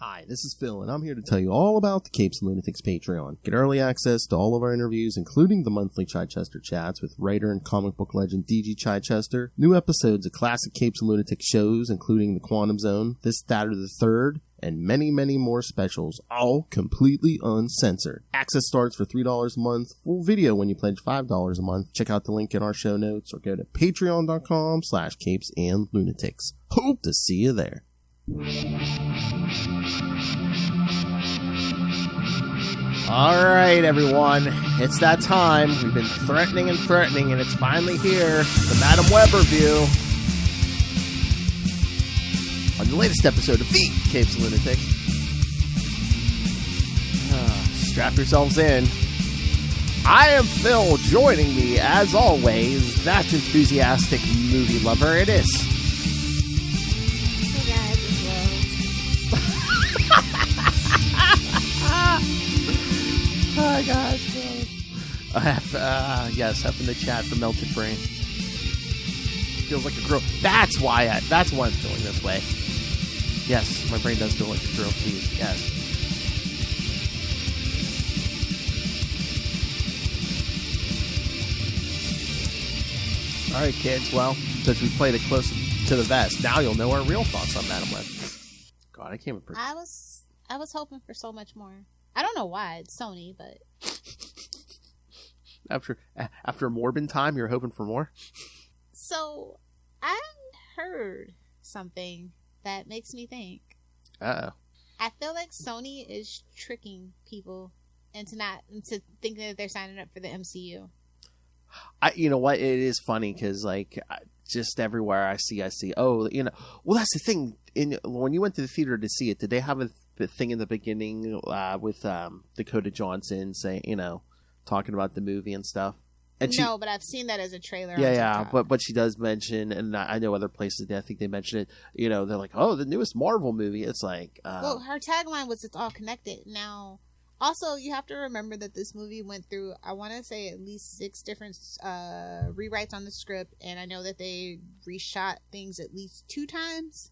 Hi, this is Phil, and I'm here to tell you all about the Capes and Lunatics Patreon. Get early access to all of our interviews, including the monthly Chichester chats with writer and comic book legend D.G. Chichester, new episodes of classic Capes and Lunatics shows, including The Quantum Zone, This, That, or the Third, and many, many more specials, all completely uncensored. Access starts for $3 a month, full video when you pledge $5 a month. Check out the link in our show notes or go to patreon.com/CapesandLunatics. Hope to see you there. All right, everyone, it's that time. We've been threatening, and it's finally here. The Madam Web review on the latest episode of the Capes and Lunatics. Strap yourselves in. I am Phil. Joining me, as always, that enthusiastic movie lover it is. Hey guys, it's Rose. Hi guys. Up in the chat, the melted brain. Feels like a grill. That's why I'm feeling this way. Yes, my brain does feel like a grilled cheese. Yes. All right, kids. Well, since we played it close to the vest, now you'll know our real thoughts on Madam Web. God, I can't remember. I was hoping for so much more. I don't know why. It's Sony, but after Morbin time, you're hoping for more. So I heard something that makes me think. Uh-oh. I feel like Sony is tricking people into thinking that they're signing up for the MCU. You know what? It is funny because, like, just everywhere I see, oh, you know, well, that's the thing. When you went to the theater to see it, did they have a thing in the beginning with Dakota Johnson saying, you know, talking about the movie and stuff? And no, but I've seen that as a trailer. Yeah, but she does mention, and I know other places, I think they mention it, you know, they're like, oh, the newest Marvel movie. It's like... well, her tagline was, it's all connected. Now, also, you have to remember that this movie went through, I want to say, at least 6 different rewrites on the script, and I know that they reshot things at least 2 times.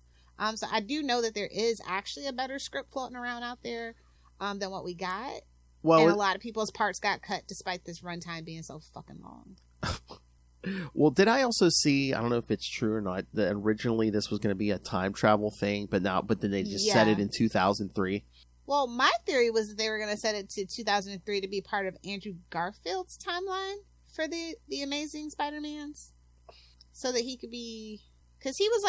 So I do know that there is actually a better script floating around out there than what we got. Well, and a lot of people's parts got cut despite this runtime being so fucking long. Well, did I also see, I don't know if it's true or not, that originally this was going to be a time travel thing, but then they just set it in 2003? Well, my theory was that they were going to set it to 2003 to be part of Andrew Garfield's timeline for the Amazing Spider-Mans. So that he could be... Because he was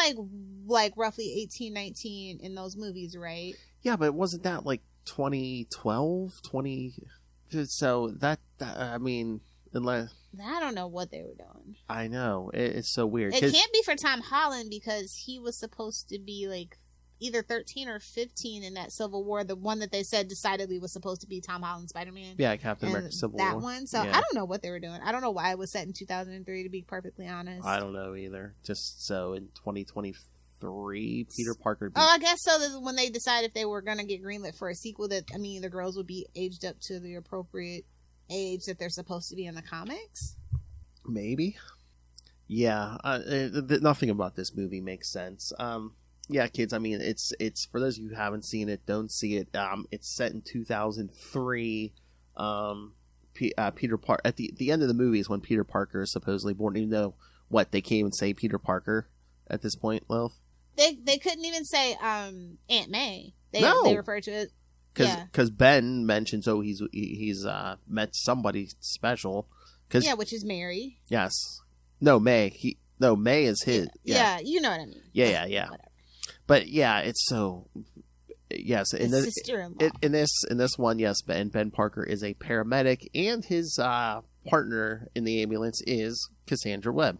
like roughly 18, 19 in those movies, right? Yeah, but wasn't that like 2012? So that I mean, unless... I don't know what they were doing. I know. It's so weird. It can't be for Tom Holland because he was supposed to be like either 13 or 15 in that Civil War. The one that they said decidedly was supposed to be Tom Holland Spider-Man. Yeah, Captain America Civil War. That one. So yeah. I don't know what they were doing. I don't know why it was set in 2003, to be perfectly honest. I don't know either. Just so in 2023, Peter Parker... I guess so that when they decide if they were going to get greenlit for a sequel, that, I mean, the girls would be aged up to the appropriate age that they're supposed to be in the comics. Maybe. Yeah. Nothing about this movie makes sense. Yeah, kids, I mean, it's for those of you who haven't seen it, don't see it. It's set in 2003. Peter Parker, at the end of the movie is when Peter Parker is supposedly born. Even though, they can't even say Peter Parker at this point, Lilith? They couldn't even say Aunt May. They refer to it. Because Ben mentions, he's met somebody special. Which is Mary. Yes. No, May. May is his. Yeah, you know what I mean. Yeah. Whatever. But yeah, it's so... Yes, in this one, yes, Ben Parker is a paramedic, and his partner in the ambulance is Cassandra Webb.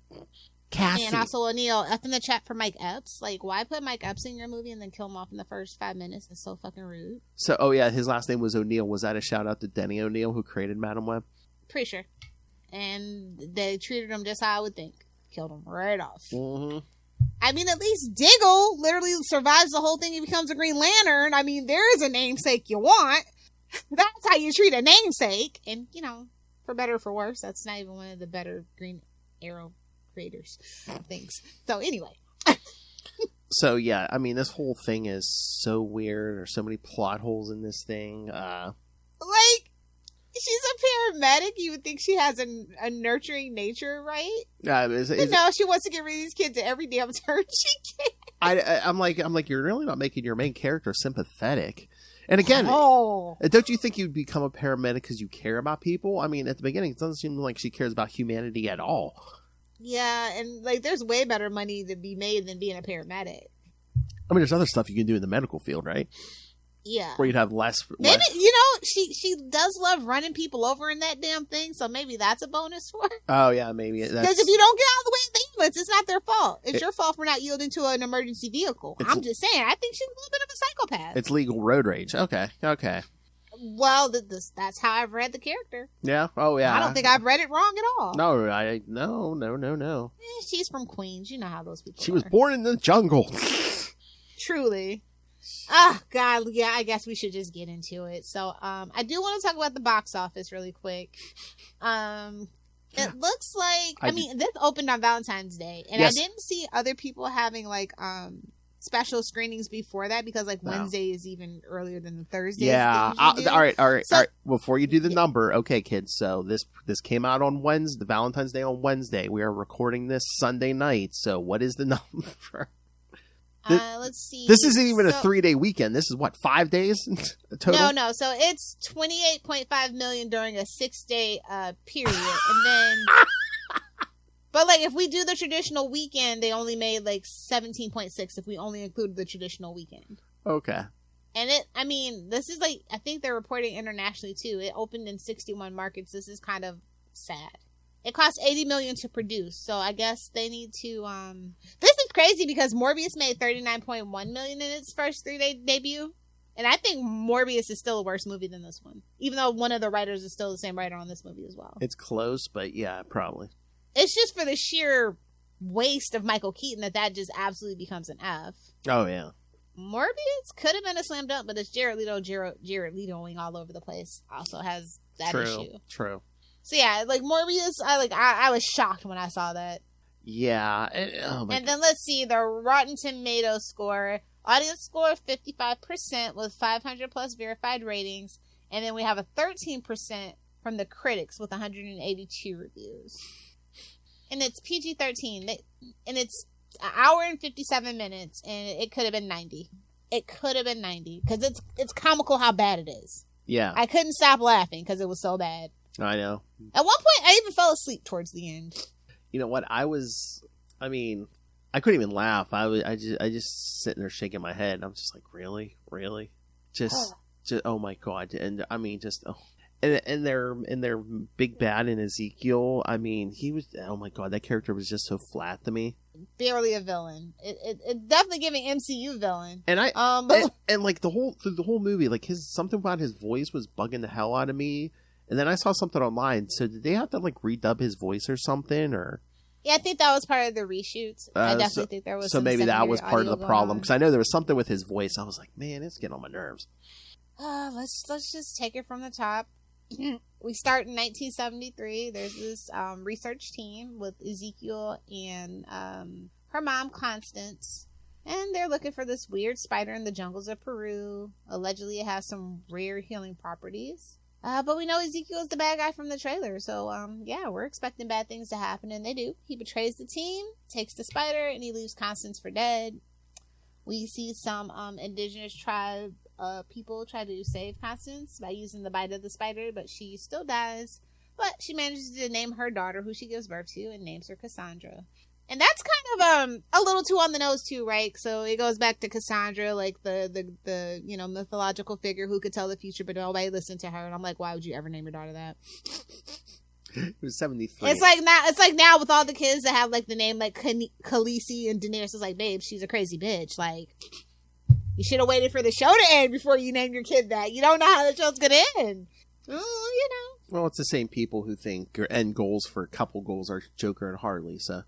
Cassie. And also O'Neill, up in the chat for Mike Epps. Like, why put Mike Epps in your movie and then kill him off in the first 5 minutes? It's so fucking rude. So, his last name was O'Neill. Was that a shout out to Denny O'Neill, who created Madam Web? Pretty sure. And they treated him just how I would think. Killed him right off. Mm-hmm. I mean, at least Diggle literally survives the whole thing. He becomes a Green Lantern. I mean, there is a namesake you want. That's how you treat a namesake. And, you know, for better or for worse, that's not even one of the better Green Arrow creators things. So, anyway. So, yeah, I mean, this whole thing is so weird. There's so many plot holes in this thing. Like, she's a paramedic. You would think she has a nurturing nature, right? No, she wants to get rid of these kids at every damn turn she can. I'm like, you're really not making your main character sympathetic. And again, don't you think you'd become a paramedic because you care about people? I mean, at the beginning, it doesn't seem like she cares about humanity at all. Yeah, and like, there's way better money to be made than being a paramedic. I mean, there's other stuff you can do in the medical field, right? Yeah. Where you'd have less. Maybe, she does love running people over in that damn thing, so maybe that's a bonus for her. Oh, yeah, maybe. Because if you don't get out of the way of the ambulance, it's not their fault. It's your fault for not yielding to an emergency vehicle. I'm just saying, I think she's a little bit of a psychopath. It's legal road rage. Okay. Well, that's how I've read the character. Yeah? Oh, yeah. I don't think I've read it wrong at all. No. She's from Queens. You know how those people She was born in the jungle. Truly. Oh, God. Yeah, I guess we should just get into it. So, I do want to talk about the box office really quick. It looks like, this opened on Valentine's Day, and yes. I didn't see other people having, like, special screenings before that, because, like, Wednesday is even earlier than the Thursday. Yeah. All right. Before you do the number, okay, kids. So this came out on Wednesday, the Valentine's Day on Wednesday. We are recording this Sunday night. So what is the number? Let's see. This isn't even a 3-day weekend. This is what, 5 days total? No. So it's 28.5 million during a 6-day period, and then. But like, if we do the traditional weekend, they only made like 17.6 if we only include the traditional weekend. Okay. And this is like, I think they're reporting internationally too. It opened in 61 markets. This is kind of sad. It cost $80 million to produce, so I guess they need to. This is crazy because Morbius made $39.1 million in its first 3-day debut, and I think Morbius is still a worse movie than this one, even though one of the writers is still the same writer on this movie as well. It's close, but yeah, probably. It's just for the sheer waste of Michael Keaton that just absolutely becomes an F. Oh yeah. Morbius could have been a slam dunk, but it's Jared Letoing all over the place. Also has that issue. True. So yeah, like Morbius, I was shocked when I saw that. Yeah. And then let's see the Rotten Tomatoes score. Audience score 55% with 500 plus verified ratings, and then we have a 13% from the critics with 182 reviews. And it's PG-13, and it's an hour and 57 minutes, and it could have been 90. It could have been 90 because it's comical how bad it is. Yeah, I couldn't stop laughing because it was so bad. I know. At one point, I even fell asleep towards the end. You know what? I couldn't even laugh. I just sitting there shaking my head. I'm just like, really, just oh my God! And And their big bad in Ezekiel, he was, oh my God, that character was just so flat to me. Barely a villain. It definitely giving MCU villain. And and like through the whole movie, like something about his voice was bugging the hell out of me. And then I saw something online. So did they have to like redub his voice or something, or? Yeah, I think that was part of the reshoots. I definitely think there was. So maybe that was part of the problem, because I know there was something with his voice. I was like, man, it's getting on my nerves. Let's just take it from the top. We start in 1973. There's this research team with Ezekiel and her mom, Constance. And they're looking for this weird spider in the jungles of Peru. Allegedly, it has some rare healing properties. But we know Ezekiel is the bad guy from the trailer. So, we're expecting bad things to happen. And they do. He betrays the team, takes the spider, and he leaves Constance for dead. We see some indigenous tribe people try to save Constance by using the bite of the spider, but she still dies. But she manages to name her daughter, who she gives birth to, and names her Cassandra. And that's kind of a little too on the nose too, right? So it goes back to Cassandra, like the mythological figure who could tell the future, but nobody listened to her. And I'm like, why would you ever name your daughter that? It was 73. It's like now with all the kids that have like the name like Khaleesi and Daenerys. It's like, babe, she's a crazy bitch. Like, you should have waited for the show to end before you named your kid that. You don't know how the show's gonna end. Well, it's the same people who think end goals for couple goals are Joker and Harley, so.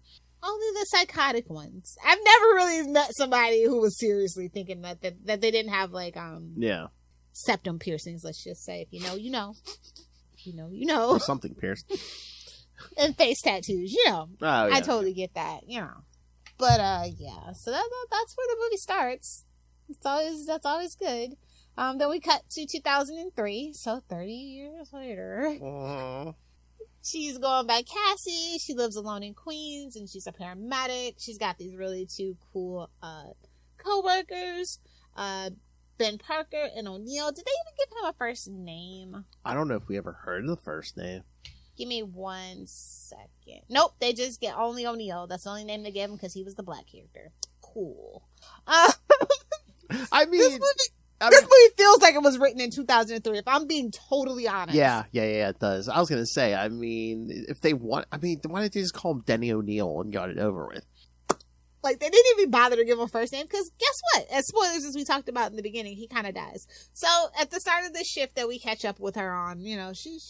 Only the psychotic ones. I've never really met somebody who was seriously thinking that they didn't have like septum piercings. Let's just say, if you know, you know. If you know, you know. Or something pierced. And face tattoos, you know. Oh, yeah, I totally get that, you know. But yeah, so that's where the movie starts. That's always good. Then we cut to 2003, so 30 years later. She's going by Cassie. She lives alone in Queens, and she's a paramedic. She's got these really two cool co-workers, Ben Parker and O'Neill. Did they even give him a first name? I don't know if we ever heard the first name. Give me 1 second. Nope, they just get only O'Neill. That's the only name they gave him because he was the black character. Cool. I mean... This movie feels like it was written in 2003, if I'm being totally honest. Yeah, it does. I was going to say, I mean, if they want... I mean, why didn't they just call him Denny O'Neill and got it over with? Like, they didn't even bother to give him a first name, because guess what? As spoilers as we talked about in the beginning, he kind of dies. So, at the start of this shift that we catch up with her on, you know, she's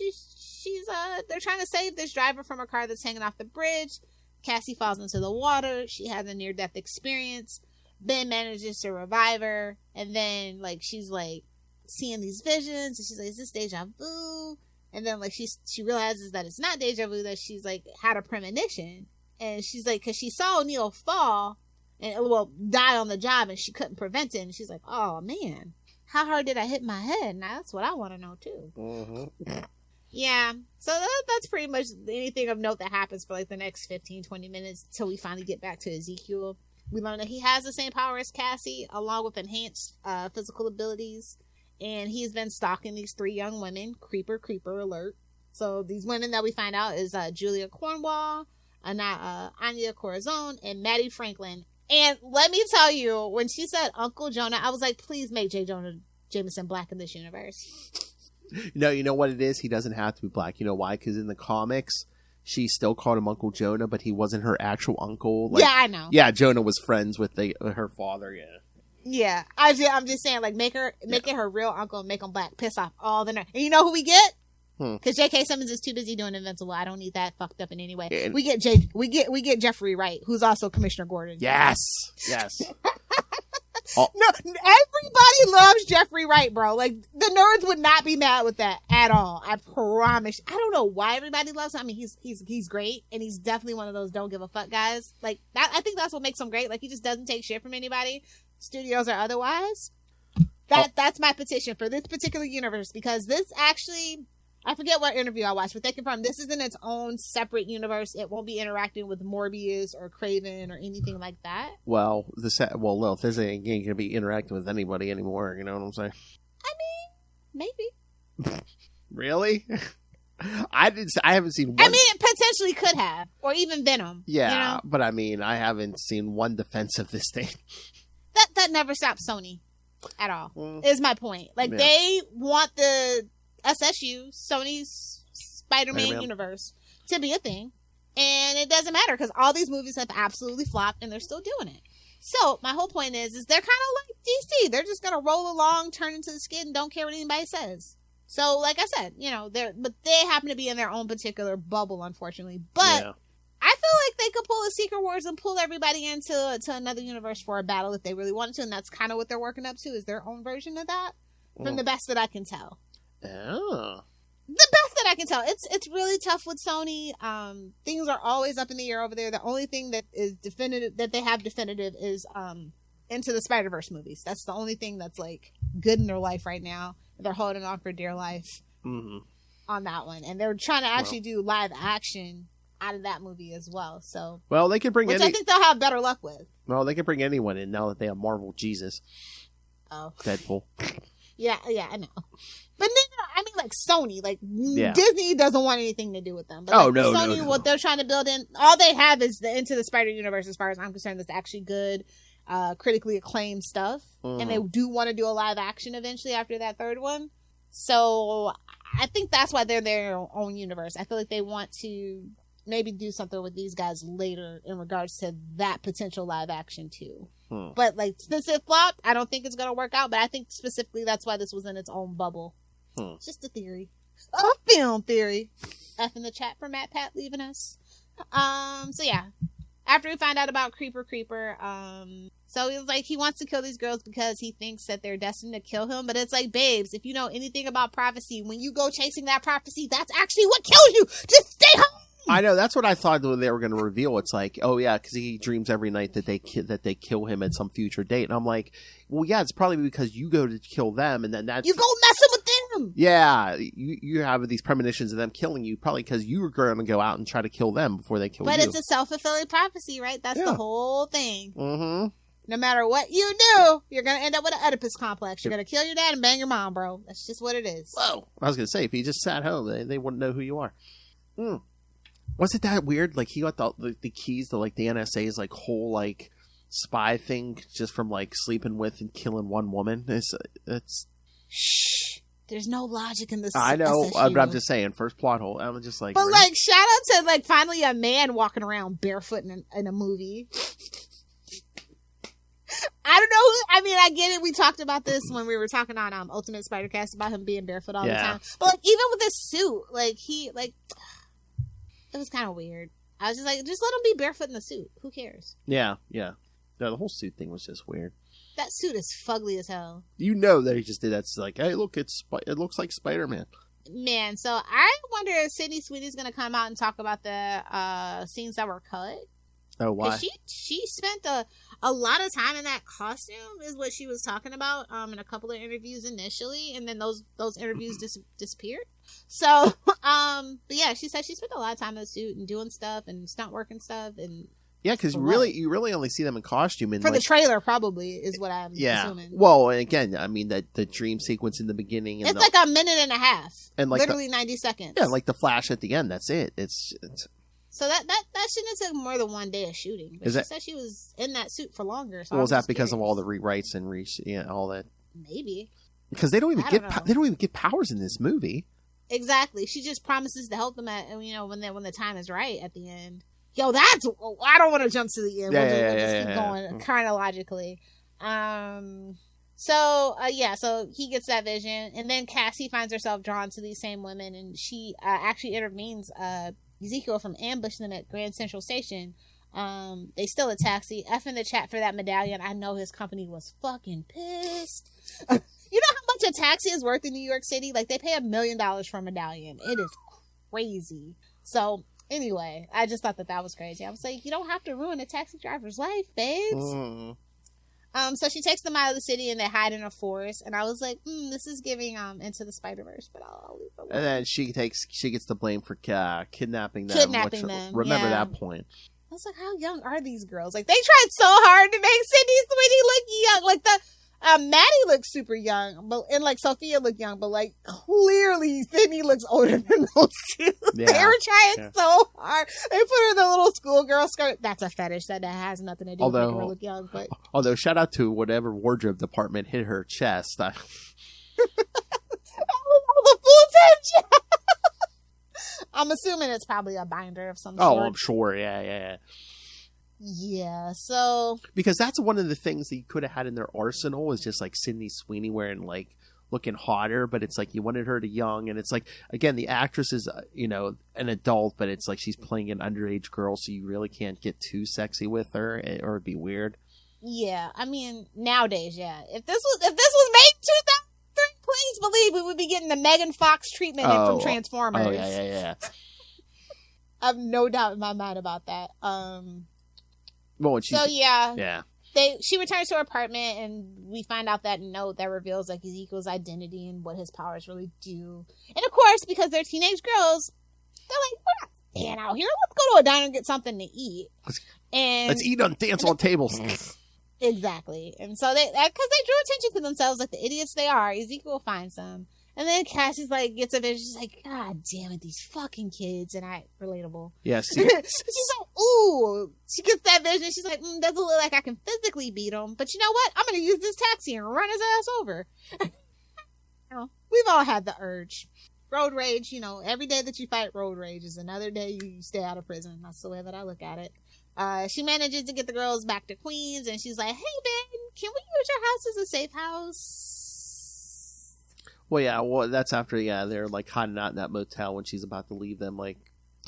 they're trying to save this driver from a car that's hanging off the bridge. Cassie falls into the water. She has a near-death experience. Ben manages to revive her, and then, like, she's, like, seeing these visions, and she's like, is this deja vu? And then, like, she realizes that it's not deja vu, that she's, like, had a premonition. And she's like, because she saw O'Neill fall and, well, die on the job, and she couldn't prevent it. And she's like, oh, man, how hard did I hit my head? Now, that's what I want to know, too. Mm-hmm. Yeah. So that's pretty much anything of note that happens for, like, the next 15, 20 minutes until we finally get back to Ezekiel. We learn that he has the same power as Cassie, along with enhanced physical abilities. And he's been stalking these 3 young women. Creeper alert. So these women that we find out is Julia Cornwall, Anya Corazon, and Maddie Franklin. And let me tell you, when she said Uncle Jonah, I was like, please make J. Jonah Jameson black in this universe. You know what it is? He doesn't have to be black. You know why? Because in the comics, she still called him Uncle Jonah, but he wasn't her actual uncle. Like, yeah, I know. Yeah, Jonah was friends with her father, yeah. Yeah, I'm just saying, like, make it her real uncle and make him black. Piss off all the nerds. And you know who we get? Because J.K. Simmons is too busy doing Invincible. I don't need that fucked up in any way. And we get Jeffrey Wright, who's also Commissioner Gordon. Yes. No, everybody loves Jeffrey Wright, bro. Like, the nerds would not be mad with that at all. I promise. I don't know why everybody loves him. I mean, he's great, and he's definitely one of those don't give a fuck guys. Like, that, I think that's what makes him great. Like, he just doesn't take shit from anybody, studios or otherwise. That's my petition for this particular universe, because this actually, I forget what interview I watched, but they confirmed this is in its own separate universe. It won't be interacting with Morbius or Kraven or anything like that. Well, Lilith isn't going to be interacting with anybody anymore. You know what I'm saying? I mean, maybe. Really? I haven't seen one. I mean, it potentially could have, or even Venom. Yeah, you know? But I mean, I haven't seen one defense of this thing. That never stops Sony at all. Is my point. Like, they want the SSU, Sony's Spider-Man universe, to be a thing, and it doesn't matter because all these movies have absolutely flopped and they're still doing it. So my whole point is they're kind of like DC. They're just gonna roll along, turn into the skid, and don't care what anybody says. So, like I said, you know, they happen to be in their own particular bubble, unfortunately. But I feel like they could pull a Secret Wars and pull everybody into another universe for a battle if they really wanted to, and that's kind of what they're working up to, is their own version of that, from the best that I can tell. Oh. The best that I can tell. It's really tough with Sony. Things are always up in the air over there. The only thing that is definitive, that they have definitive, is Into the Spider-Verse movies. That's the only thing that's, like, good in their life right now. They're holding on for dear life on that one, and they're trying to actually do live action out of that movie as well. So, well, they could bring I think they'll have better luck with. Well, they could bring anyone in now that they have Marvel Jesus. Oh, Deadpool. Yeah, I know. But no, I mean, like, Sony, like, Disney doesn't want anything to do with them. But Sony, what they're trying to build in, all they have is the Into the Spider Universe, as far as I'm concerned, that's actually good, critically acclaimed stuff. And they do want to do a live action eventually after that third one. So I think that's why they're their own universe. I feel like they want to maybe do something with these guys later in regards to that potential live action too. But, like, since it flopped, I don't think it's going to work out. But I think specifically that's why this was in its own bubble. It's just a theory. A film theory. F in the chat for Matt Pat leaving us. So, yeah. After we find out about Creeper, so he was like, he wants to kill these girls because he thinks that they're destined to kill him. But it's like, babes, if you know anything about prophecy, when you go chasing that prophecy, that's actually what kills you. Just stay home I know, that's what I thought when they were going to reveal. It's like, oh yeah, because he dreams every night that they kill him at some future date, and I'm like, well, yeah, it's probably because you go to kill them, and then that's you go messing with them. Yeah, you have these premonitions of them killing you, probably because you were going to go out and try to kill them before they kill you. But it's a self-fulfilling prophecy, right? That's the whole thing. Mm-hmm. No matter what you do, you're going to end up with an Oedipus complex. You're going to kill your dad and bang your mom, bro. That's just what it is. Whoa. I was going to say, if you just sat home, they wouldn't know who you are. Was it that weird? Like, he got the keys to, like, the NSA's, like, whole, like, spy thing just from, like, sleeping with and killing one woman? It's... Shh. There's no logic in this. I know, SSU. I'm just saying, first plot hole. I'm just like... But, like, shout out to, like, finally a man walking around barefoot in a movie. I don't know. I mean, I get it. We talked about this when we were talking on Ultimate Spider-Cast about him being barefoot all the time. But, like, even with his suit, like, it was kind of weird. I was just like, just let him be barefoot in the suit. Who cares? Yeah. No, the whole suit thing was just weird. That suit is fugly as hell. You know that he just did that. It's like, hey, look, it looks like Spider-Man. Man, so I wonder if Sydney Sweeney's going to come out and talk about the scenes that were cut. Oh, why? She spent a lot of time in that costume, is what she was talking about in a couple of interviews initially, and then those interviews disappeared. So, but yeah, she said she spent a lot of time in the suit and doing stuff and stunt work and stuff. And yeah, because you really only see them in costume. For the trailer, probably, is what I'm assuming. Well, and again, I mean, the dream sequence in the beginning. And it's like a minute and a half. And like literally 90 seconds. Yeah, like the flash at the end. That's it. It's So that shouldn't have took more than one day of shooting. But she said she was in that suit for longer. So was that because of all the rewrites and all that? Maybe. Because they don't even get powers in this movie. Exactly. She just promises to help them at when the time is right at the end. Yo, I don't want to jump to the end. We'll just keep going chronologically. So he gets that vision, and then Cassie finds herself drawn to these same women, and she actually intervenes Ezekiel from ambushing them at Grand Central Station. They steal a taxi. F in the chat for that medallion. I know his company was fucking pissed. You know how much a taxi is worth in New York City? Like, they pay $1 million for a medallion. It is crazy. So, anyway, I just thought that was crazy. I was like, you don't have to ruin a taxi driver's life, babes. So she takes them out of the city and they hide in a forest. And I was like, this is giving Into the Spider-Verse, but I'll leave it alone. And then she gets the blame for kidnapping them. Remember that point. I was like, how young are these girls? Like, they tried so hard to make Sydney Sweeney look young. Like, Maddie looks super young, and like Sophia looked young, but like clearly Sydney looks older than those two. Yeah. They were trying so hard. They put her in the little schoolgirl skirt. That's a fetish that has nothing to do with making her look young. But although shout out to whatever wardrobe department hit her chest. That was the full tension. I'm assuming it's probably a binder of some sort. Oh, I'm sure. Yeah. Yeah, so... Because that's one of the things that you could have had in their arsenal is just, like, Sydney Sweeney wearing, like, looking hotter, but it's like you wanted her to young, and it's like, again, the actress is, an adult, but it's like she's playing an underage girl, so you really can't get too sexy with her, or it'd be weird. Yeah, I mean, nowadays, yeah. If this was made 2003, please believe we would be getting the Megan Fox treatment from Transformers. Oh, yeah. I have no doubt in my mind about that. She returns to her apartment, and we find out that note that reveals like Ezekiel's identity and what his powers really do. And of course, because they're teenage girls, they're like, we're not staying out here. Let's go to a diner and get something to eat. Let's eat on dance on tables. Exactly. And so because they drew attention to themselves like the idiots they are, Ezekiel finds them. And then Cassie's like, gets a vision. She's like, God damn it, these fucking kids. And relatable. Yes. She's like, ooh. She gets that vision. She's like, doesn't look like I can physically beat him. But you know what? I'm going to use this taxi and run his ass over. We've all had the urge. Road rage, every day that you fight road rage is another day you stay out of prison. That's the way that I look at it. She manages to get the girls back to Queens. And she's like, hey, Ben, can we use your house as a safe house? Well, that's after, they're, like, hiding out in that motel when she's about to leave them, like,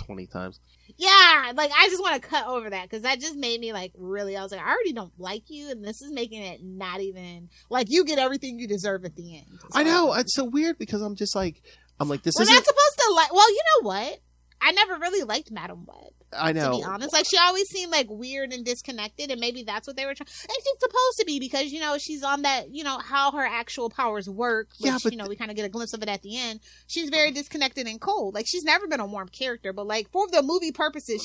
20 times. Yeah, like, I just want to cut over that, because that just made me, like, really, I was like, I already don't like you, and this is making it not even, like, you get everything you deserve at the end. I know, it's so weird, because I'm just like, this We're not supposed to, well, you know what? I never really liked Madam Web. I know. To be honest, like she always seemed like weird and disconnected, and maybe that's what they were trying. And she's supposed to be because she's on that how her actual powers work. Which, but we kind of get a glimpse of it at the end. She's very disconnected and cold. Like she's never been a warm character, but like for the movie purposes,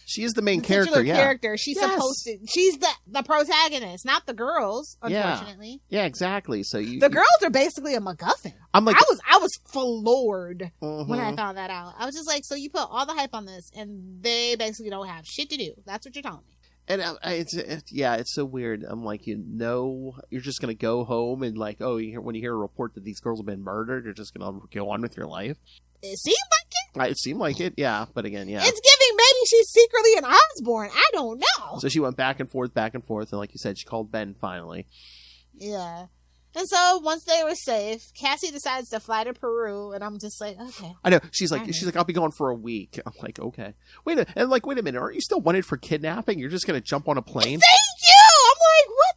she is the main character. She's supposed to. She's the protagonist, not the girls. Unfortunately. Yeah, exactly. So the girls are basically a MacGuffin. I'm like, I was floored when I found that out. I was just like, so you put all the hype on this, and they basically don't have shit to do. That's what you're telling me. And it's so weird. I'm like, you're just gonna go home and like, when you hear a report that these girls have been murdered, you're just gonna go on with your life. It seemed like it. It seemed like it, yeah. But again, yeah. It's giving maybe she's secretly an Osborn. I don't know. So she went back and forth, and like you said, she called Ben finally. Yeah. And so once they were safe, Cassie decides to fly to Peru, and I'm just like, okay. I know. She's like, I'll be gone for a week. I'm like, okay. Wait a minute. Aren't you still wanted for kidnapping? You're just gonna jump on a plane? Thank you. I'm like, what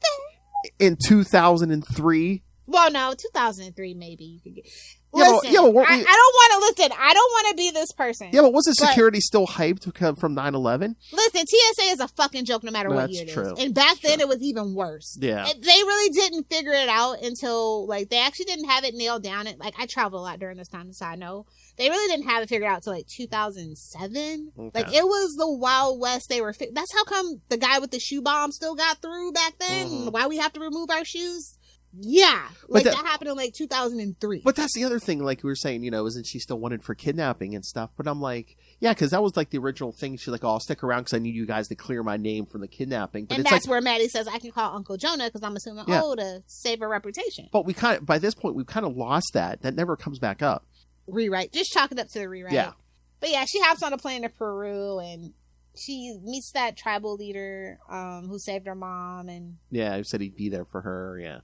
the? In 2003. Well, no, 2003 maybe you could get. Listen, I don't want to listen. I don't want to be this person. Yeah, but wasn't security still hyped to come from 9/11? Listen, TSA is a fucking joke no matter what year it is. And back then it was even worse. Yeah. They really didn't figure it out until, like, they actually didn't have it nailed down. Like, I traveled a lot during this time, so I know. They really didn't have it figured out until, like, 2007. Okay. Like, it was the Wild West. That's how come the guy with the shoe bomb still got through back then? Mm-hmm. Why we have to remove our shoes? Yeah, like that happened in like 2003. But that's the other thing, like we were saying, isn't she still wanted for kidnapping and stuff? But I'm like, yeah, because that was like the original thing. She's like, I'll stick around because I need you guys to clear my name from the kidnapping. But and that's where Maddie says, I can call Uncle Jonah because I'm assuming, to save her reputation. But by this point, we've kind of lost that. That never comes back up. Rewrite. Just chalk it up to the rewrite. Yeah. But yeah, she hops on a plane to Peru and she meets that tribal leader who saved her mom. And yeah, who said he'd be there for her. Yeah.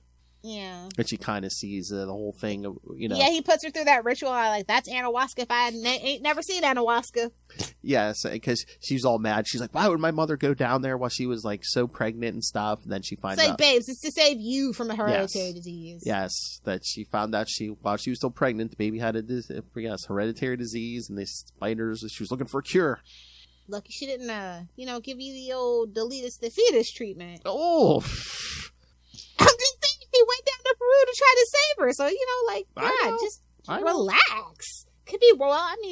Yeah. And she kind of sees the whole thing, Yeah, he puts her through that ritual. Like, that's ayahuasca if I ain't never seen ayahuasca. Yes, because she's all mad. She's like, why would my mother go down there while she was, like, so pregnant and stuff? And then she finds out. It's like, babes, it's to save you from a hereditary disease. Yes, that she found out while she was still pregnant, the baby had hereditary disease, and they spiders. She was looking for a cure. Lucky she didn't, give you the old deletus the fetus treatment. Oh. I'm just thinking he went down to Peru to try to save her. So, just relax. Could be,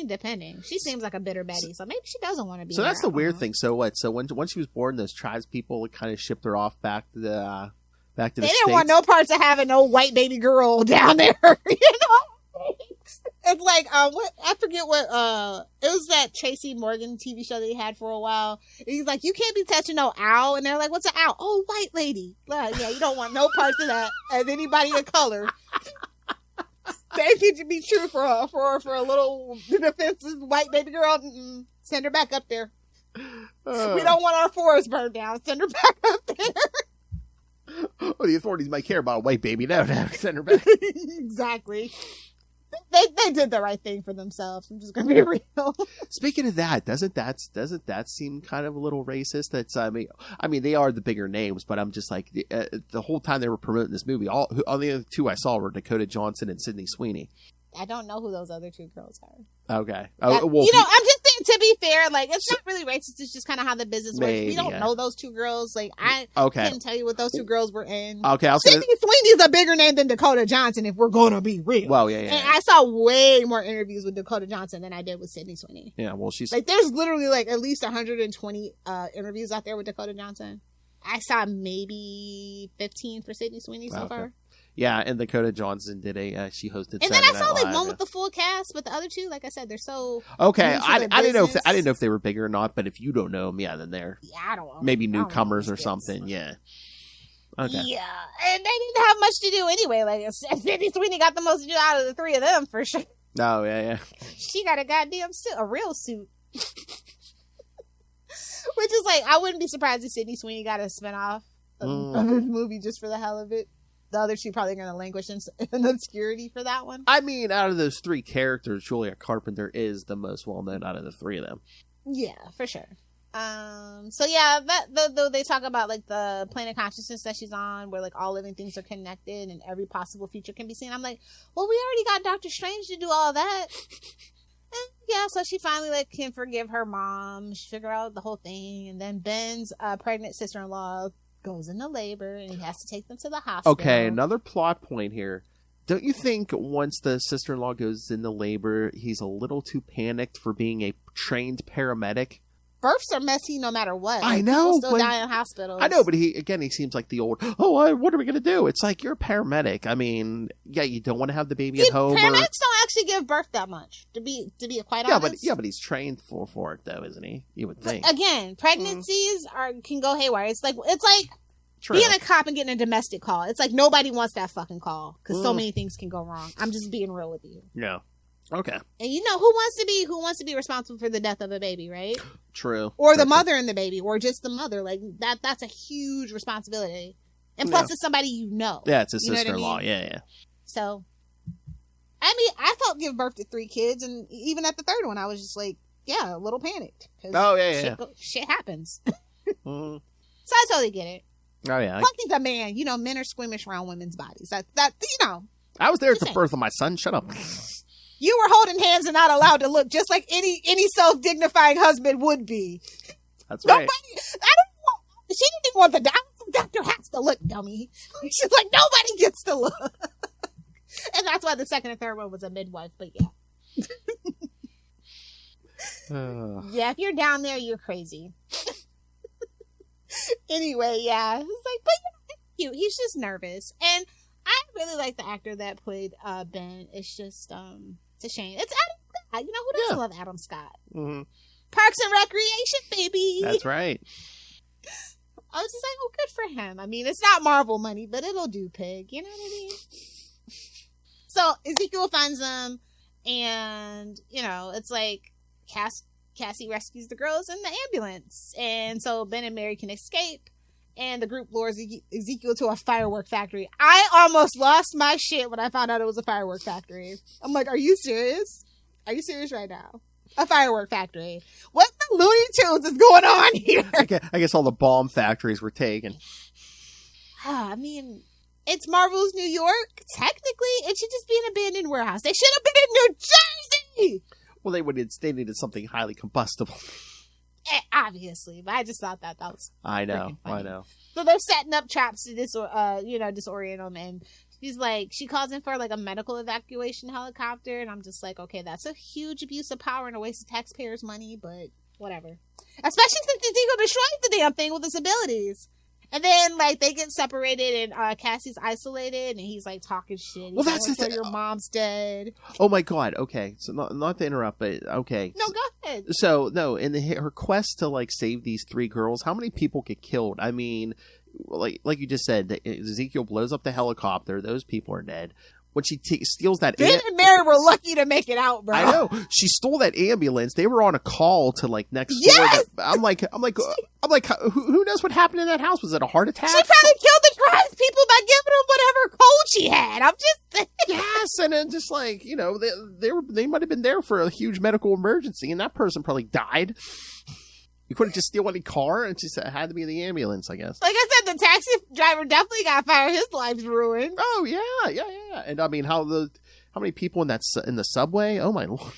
depending. She seems like a bitter Betty, so maybe she doesn't want to be. So that's the weird thing. So what? So when she was born, those tribes people kind of shipped her off back to the States. They didn't want no parts of having no white baby girl down there, It's like I forget what it was, that Tracy Morgan TV show that he had for a while. He's like, you can't be touching no owl, and they're like, what's an owl? Oh, white lady. Yeah, you don't want no parts of that as anybody of color. That could be true for a little defensive white baby girl. Send her back up there. We don't want our forest burned down. Send her back up there. Oh, the authorities might care about a white baby. No, send her back. Exactly. They did the right thing for themselves. I'm just gonna be real. Speaking of that, doesn't that seem kind of a little racist? That's I mean they are the bigger names, but I'm just like the whole time they were promoting this movie, all the other two I saw were Dakota Johnson and Sydney Sweeney. I don't know who those other two girls are. Okay. I'm just saying, to be fair, like, it's not really racist. It's just kind of how the business works. We don't know those two girls. Like, I couldn't tell you what those two girls were in. Okay. Sydney Sweeney's a bigger name than Dakota Johnson, if we're going to be real. Well, yeah. And I saw way more interviews with Dakota Johnson than I did with Sydney Sweeney. Yeah, well, she's... Like, there's literally, like, at least 120 interviews out there with Dakota Johnson. I saw maybe 15 for Sydney Sweeney so far. Yeah, and Dakota Johnson did she hosted. And then I saw like one with the full cast, but the other two, like I said, they're so okay. I didn't know if they were bigger or not, but if you don't know them, then they're I don't know, maybe newcomers or something. Yeah. Okay. Yeah, and they didn't have much to do anyway. Like Sydney Sweeney got the most to do out of the three of them for sure. Oh yeah. She got a goddamn suit, a real suit. Which is like, I wouldn't be surprised if Sydney Sweeney got a spinoff of this movie just for the hell of it. The other two probably going to languish in obscurity for that one. I mean, out of those three characters, Julia Carpenter is the most well-known out of the three of them. Yeah, for sure. So yeah, though they talk about like the plane of consciousness that she's on, where like all living things are connected and every possible future can be seen. I'm like, well, we already got Doctor Strange to do all that. Yeah, so she finally like can forgive her mom. She figure out the whole thing, and then Ben's pregnant sister-in-law goes into labor, and he has to take them to the hospital. Okay, another plot point here. Don't you think once the sister-in-law goes into labor, he's a little too panicked for being a trained paramedic? Births are messy no matter what. I know. People still die in hospitals. I know, but he seems like the old, what are we going to do? It's like, you're a paramedic. I mean, yeah, you don't want to have the baby at home. Paramedics don't actually give birth that much, to be quite honest. But he's trained for it, though, isn't he? You would think. But again, pregnancies can go haywire. It's like True. being a cop and getting a domestic call. It's like nobody wants that fucking call because so many things can go wrong. I'm just being real with you. Yeah. Okay. And you know who wants to be responsible for the death of a baby, right? True. Or the mother and the baby, or just the mother. Like that's a huge responsibility. And plus it's somebody you know. Yeah, it's his You know what I sister-in-law. mean? Yeah. So I mean, I felt give birth to 3 kids, and even at the third one I was just like, yeah, a little panicked. Oh yeah. Shit happens. Mm-hmm. So I totally get it. Oh yeah. I think a man, men are squeamish around women's bodies. That I was there at the birth of my son. Shut up. You were holding hands and not allowed to look, just like any self-dignifying husband would be. That's right. She didn't even want the doctor has to look, dummy. She's like, nobody gets to look. And that's why the second and third one was a midwife, but yeah. Yeah, if you're down there, you're crazy. Anyway, yeah. It's like, but cute. He's just nervous. And I really like the actor that played Ben. It's just, it's a shame. It's Adam Scott. Who doesn't love Adam Scott? Mm-hmm. Parks and Recreation, baby. That's right. I was just like, oh, good for him. I mean, it's not Marvel money, but it'll do, pig. You know what I mean? So Ezekiel finds them, and, it's like Cassie rescues the girls in the ambulance. And so Ben and Mary can escape, and the group lures Ezekiel to a firework factory. I almost lost my shit when I found out it was a firework factory. I'm like, are you serious? Are you serious right now? A firework factory. What the Looney Tunes is going on here? I guess all the bomb factories were taken. I mean, it's Marvel's New York. Technically, it should just be an abandoned warehouse. They should have been in New Jersey. Well, they needed something highly combustible. Obviously, but I just thought that was. I know. So they're setting up traps to disorient them, and she calls in for like a medical evacuation helicopter, and I'm just like, okay, that's a huge abuse of power and a waste of taxpayers' money, but whatever. Especially since Ezekiel destroys the damn thing with his abilities. And then, they get separated, and Cassie's isolated, and he's, talking shit. Well, that's the thing. Your mom's dead. Oh, my God. Okay. So, not to interrupt, but, okay. No, go ahead. So, no, in her quest to, save these 3 girls, how many people get killed? I mean, like you just said, Ezekiel blows up the helicopter. Those people are dead. When she steals that... Ben and Mary were lucky to make it out, bro. I know. She stole that ambulance. They were on a call to, next yes! door. I'm like, who knows what happened in that house? Was it a heart attack? She probably killed the tribes people by giving them whatever cold she had. I'm just... Yes, and then just they might have been there for a huge medical emergency, and that person probably died. You couldn't just steal any car, and it had to be the ambulance, I guess. Like I said, the taxi driver definitely got fired. His life's ruined. Oh yeah. And I mean, how many people in the subway? Oh my Lord.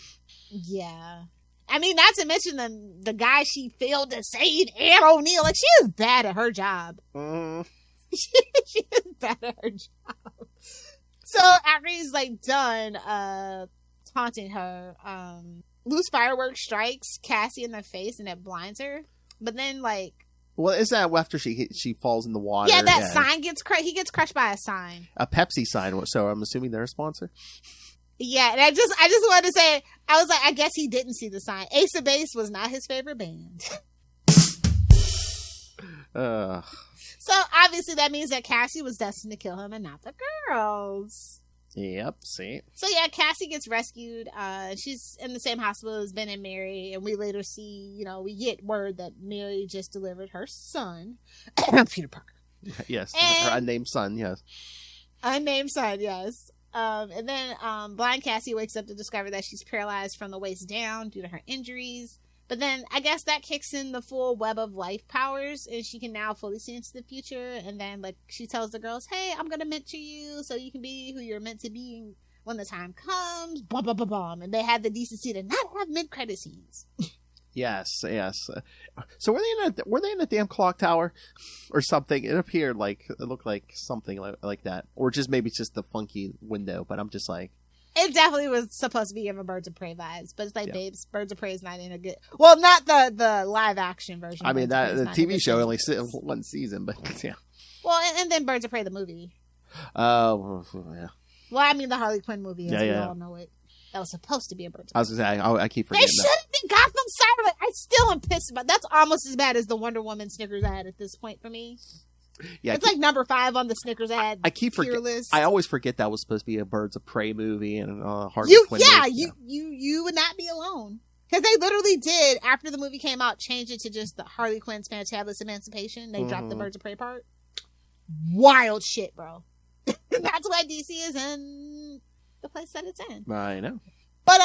Yeah, I mean, not to mention the guy she failed to save, Ann O'Neill. She is bad at her job. She is bad at her job. So after he's done taunting her, loose fireworks strikes Cassie in the face, and it blinds her. But then, well, is that after she falls in the water? Yeah, that sign gets crushed. He gets crushed by a sign, a Pepsi sign. So I'm assuming they're a sponsor. Yeah, and I just wanted to say, I was like, I guess he didn't see the sign. Ace of Base was not his favorite band. So obviously that means that Cassie was destined to kill him and not the girls. Yep, see. So yeah, Cassie gets rescued. She's in the same hospital as Ben and Mary, and we later see, we get word that Mary just delivered her son, Peter Parker. Yes, her unnamed son, yes. Unnamed son, yes. And then blind Cassie wakes up to discover that she's paralyzed from the waist down due to her injuries. But then I guess that kicks in the full web of life powers, and she can now fully see into the future. And then she tells the girls, hey, I'm going to mentor you so you can be who you're meant to be when the time comes, blah, blah, blah, blah. And they had the decency to not have mid-credit scenes. Yes. So were they in a damn clock tower or something? It appeared like it looked like something like that, or just maybe it's just the funky window. But I'm just like, it definitely was supposed to be giving Birds of Prey vibes, but it's like, babes, Birds of Prey is not in a good. Well, not the live action version. I mean, that the TV show only one season, but yeah. Well, and then Birds of Prey the movie. Oh, yeah. Well, I mean the Harley Quinn movie, as we all know it. That was supposed to be a Birds of Prey. I was gonna say, I keep forgetting. They should have been Gotham Cyber. I still am pissed about. That's almost as bad as the Wonder Woman Snickers ad at this point for me. Yeah, it's like number 5 on the Snickers ad. I keep forgetting. I always forget that was supposed to be a Birds of Prey movie and Harley Quinn. Yeah, you would not be alone, because they literally did, after the movie came out, change it to just the Harley Quinn's Fantabulous Emancipation. They dropped the Birds of Prey part. Wild shit, bro. That's why DC is in the place that it's in. I know. But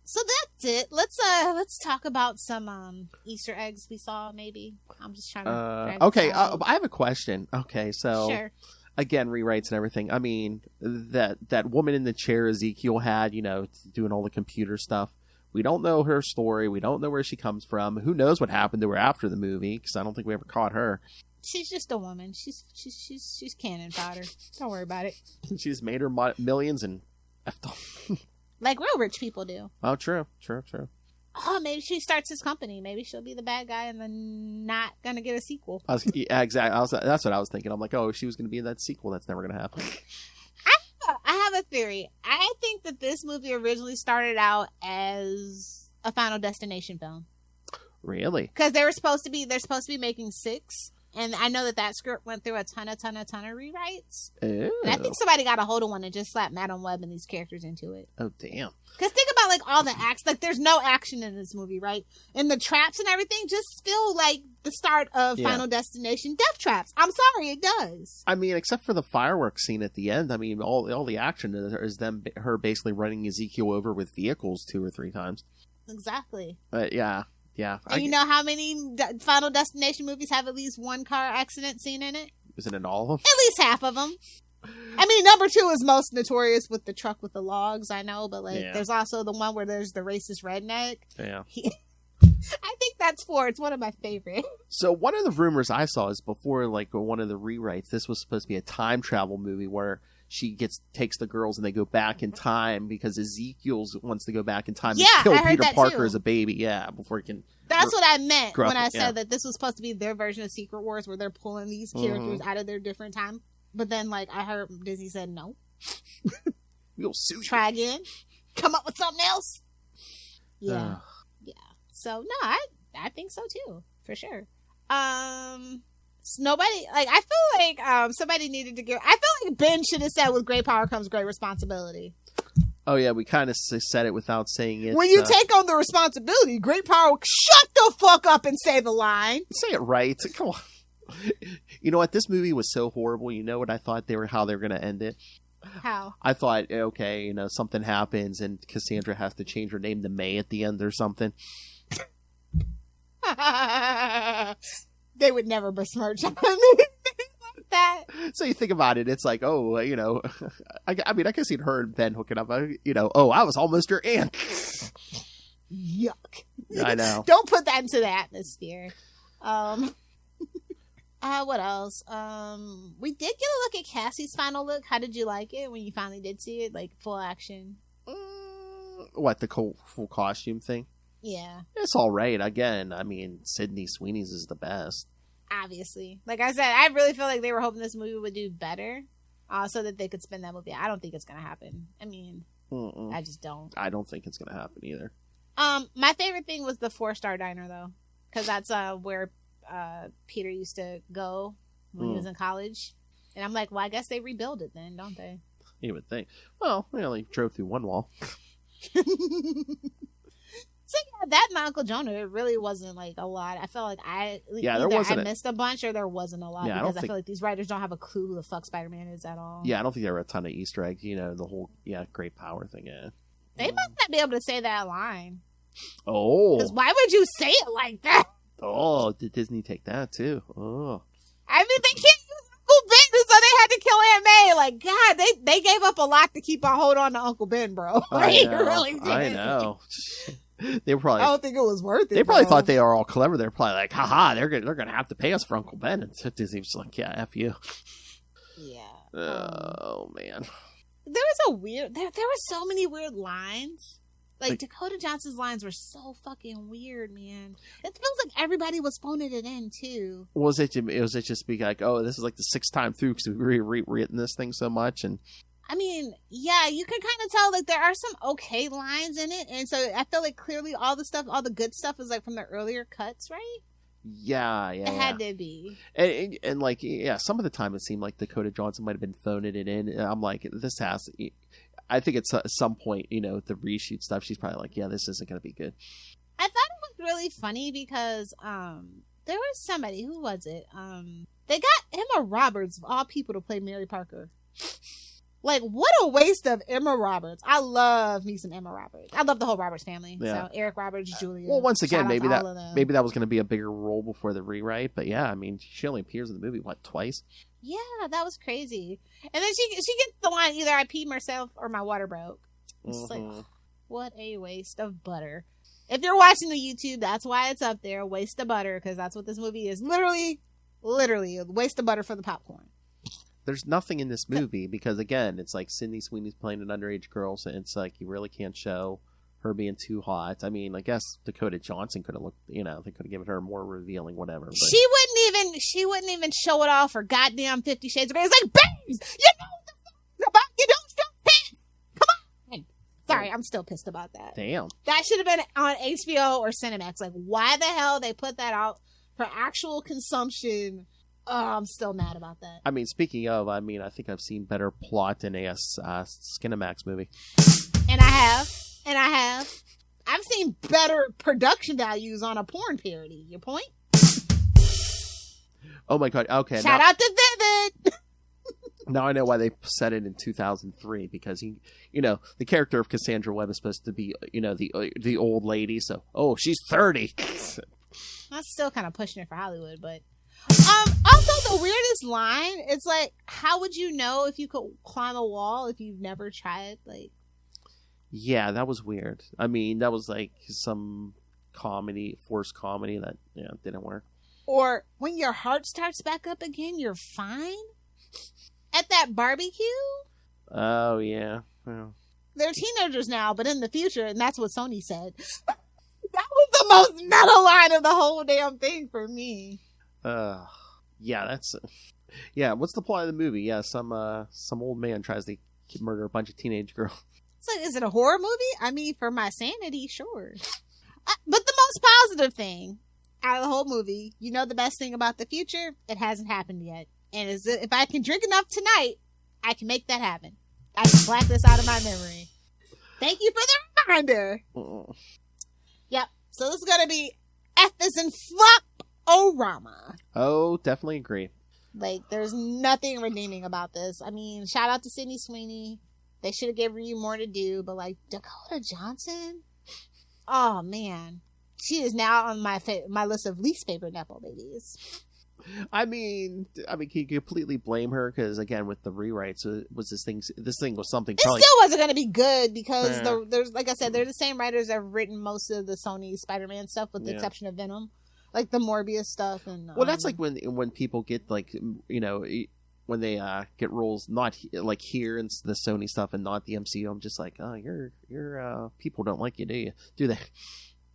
so that's it. Let's talk about some Easter eggs we saw. Maybe I'm just trying to. Okay, I have a question. Okay, so sure. Again, rewrites and everything. I mean, that woman in the chair Ezekiel had, doing all the computer stuff. We don't know her story. We don't know where she comes from. Who knows what happened to her after the movie? Because I don't think we ever caught her. She's just a woman. She's cannon fodder. Don't worry about it. She's made her millions and effed off. Like real rich people do. Oh, true. Oh, maybe she starts his company. Maybe she'll be the bad guy and then not going to get a sequel. Exactly. That's what I was thinking. I'm like, oh, she was going to be in that sequel. That's never going to happen. I have a theory. I think that this movie originally started out as a Final Destination film. Really? Because they're supposed to be making 6. And I know that script went through a ton of rewrites. Ew. And I think somebody got a hold of one and just slapped Madam Web and these characters into it. Oh, damn. Because think about, like, all the acts. Like, there's no action in this movie, right? And the traps and everything just feel like the start of Final Destination death traps. I'm sorry, it does. I mean, except for the fireworks scene at the end. I mean, all the action is her basically running Ezekiel over with vehicles 2 or 3 times. Exactly. Yeah. And you know how many Final Destination movies have at least one car accident scene in it? Isn't it all of them? At least half of them. I mean, number 2 is most notorious with the truck with the logs, I know, but there's also the one where there's the racist redneck. Yeah. I think that's 4. It's one of my favorites. So one of the rumors I saw is before, like, one of the rewrites, this was supposed to be a time travel movie where she takes the girls and they go back in time because Ezekiel wants to go back in time and kill Peter Parker as a baby. Yeah, before he can. That's what I meant when I said that this was supposed to be their version of Secret Wars, where they're pulling these characters out of their different time. But then, like, I heard Disney said no. We'll sue you. Try again. Come up with something else. Yeah. Yeah. So no, I think so too, for sure. Nobody, like, I feel like somebody needed to I feel like Ben should have said, with great power comes great responsibility. Oh yeah, we kind of said it without saying it. When you take on the responsibility, great power, shut the fuck up and say the line. Say it right. Come on. You know what? This movie was so horrible. You know what I thought how they were going to end it? How? I thought, okay, something happens and Cassandra has to change her name to May at the end or something. They would never besmirch like that. So you think about it, it's like, oh, I mean, I could see her and Ben hooking up. I was almost her aunt. Yuck. I know. Don't put that into the atmosphere. What else? We did get a look at Cassie's final look. How did you like it when you finally did see it, like full action? What, the full costume thing? Yeah. It's all right. Again, I mean, Sydney Sweeney's is the best. Obviously. Like I said, I really feel like they were hoping this movie would do better so that they could spin that movie. I don't think it's going to happen. I mean, I just don't. I don't think it's going to happen either. My favorite thing was the 4-star diner, though, because that's where Peter used to go when he was in college. And I'm like, well, I guess they rebuild it then, don't they? You would think. Well, we only drove through one wall. So yeah, that and Uncle Jonah, it really wasn't like a lot. I felt like I missed a bunch or there wasn't a lot because I feel like these writers don't have a clue who the fuck Spider-Man is at all. Yeah, I don't think there were a ton of Easter eggs. The whole great power thing. Yeah, they must not be able to say that line. Oh, because why would you say it like that? Oh, did Disney take that too? Oh, I mean, they can't use Uncle Ben to so they had to kill Aunt May. Like, God, they gave up a lot to keep a hold on to Uncle Ben, bro. Like, really did. I know. They were probably. I don't think it was worth it. They probably thought they were all clever. They're probably like, haha, they're gonna have to pay us for Uncle Ben. And Disney's like, yeah, F you. Yeah. Oh man. There were so many weird lines. Like, Dakota Johnson's lines were so fucking weird, man. It feels like everybody was phoning it in, too. Was it just be like, oh, this is like the 6th time through because we've rewritten this thing so much? And I mean, yeah, you can kind of tell, like, there are some okay lines in it. And so I feel like clearly all the good stuff is, like, from the earlier cuts, right? Yeah. It had to be. And like, yeah, some of the time it seemed like Dakota Johnson might have been phoning it in. And I'm like, this has... I think at some point, the reshoot stuff, she's probably like, yeah, this isn't going to be good. I thought it was really funny because there was somebody, who was it? They got Emma Roberts, of all people, to play Mary Parker. Like, what a waste of Emma Roberts. I love me some Emma Roberts. I love the whole Roberts family. Yeah. So Eric Roberts, Julia. Well, once again, maybe that was going to be a bigger role before the rewrite. But yeah, I mean, she only appears in the movie, twice? Yeah, that was crazy. And then she gets the line, either I peed myself or my water broke. It's like, what a waste of butter. If you're watching the YouTube, that's why it's up there, waste of butter, because that's what this movie is. Literally a waste of butter for the popcorn. There's nothing in this movie because, again, it's like Sydney Sweeney's playing an underage girl, so it's like you really can't show her being too hot. I mean, I guess Dakota Johnson could have looked, they could have given her more revealing, whatever. But... She wouldn't even show it off for goddamn 50 Shades of Grey. It's like, babes, you know what the fuck about, you don't show pants. Come on. Sorry, I'm still pissed about that. Damn. That should have been on HBO or Cinemax. Like, why the hell they put that out for actual consumption? Oh, I'm still mad about that. I mean, speaking of, I think I've seen better plot in a Skinemax movie. And I have. I've seen better production values on a porn parody. Your point? Oh my god, okay. Shout out to Vivid! Now I know why they set it in 2003, because the character of Cassandra Webb is supposed to be, the old lady, so, she's 30. That's still kind of pushing it for Hollywood, but... Also, the weirdest line, it's like, how would you know if you could climb a wall if you've never tried? Like, yeah, that was weird. I mean, that was like some forced comedy that didn't work. Or when your heart starts back up again, you're fine at that barbecue. Oh yeah, well, they're teenagers now, but in the future, and that's what Sony said. That was the most meta line of the whole damn thing for me. Yeah, that's what's the plot of the movie? Yeah, some old man tries to murder a bunch of teenage girls. So is it a horror movie? I mean, for my sanity, sure. But the most positive thing out of the whole movie, the best thing about the future, it hasn't happened yet. And if I can drink enough tonight, I can make that happen. I can black this out of my memory. Thank you for the reminder. Yep. So this is going to be F as in flop-o-rama. Oh, definitely agree. Like, there's nothing redeeming about this. I mean, shout out to Sydney Sweeney. They should have given you more to do, but like, Dakota Johnson? Oh, man. She is now on my list of least favorite Nepo babies. I mean, can you completely blame her? Because again, with the rewrites, this thing was something. It still wasn't going to be good because there's, like I said, they're the same writers that have written most of the Sony Spider-Man stuff, with the exception of Venom, like the Morbius stuff. And well, that's like when people get like when they get roles not like here in the Sony stuff and not the MCU. I'm just like, oh, your people don't like you, do they?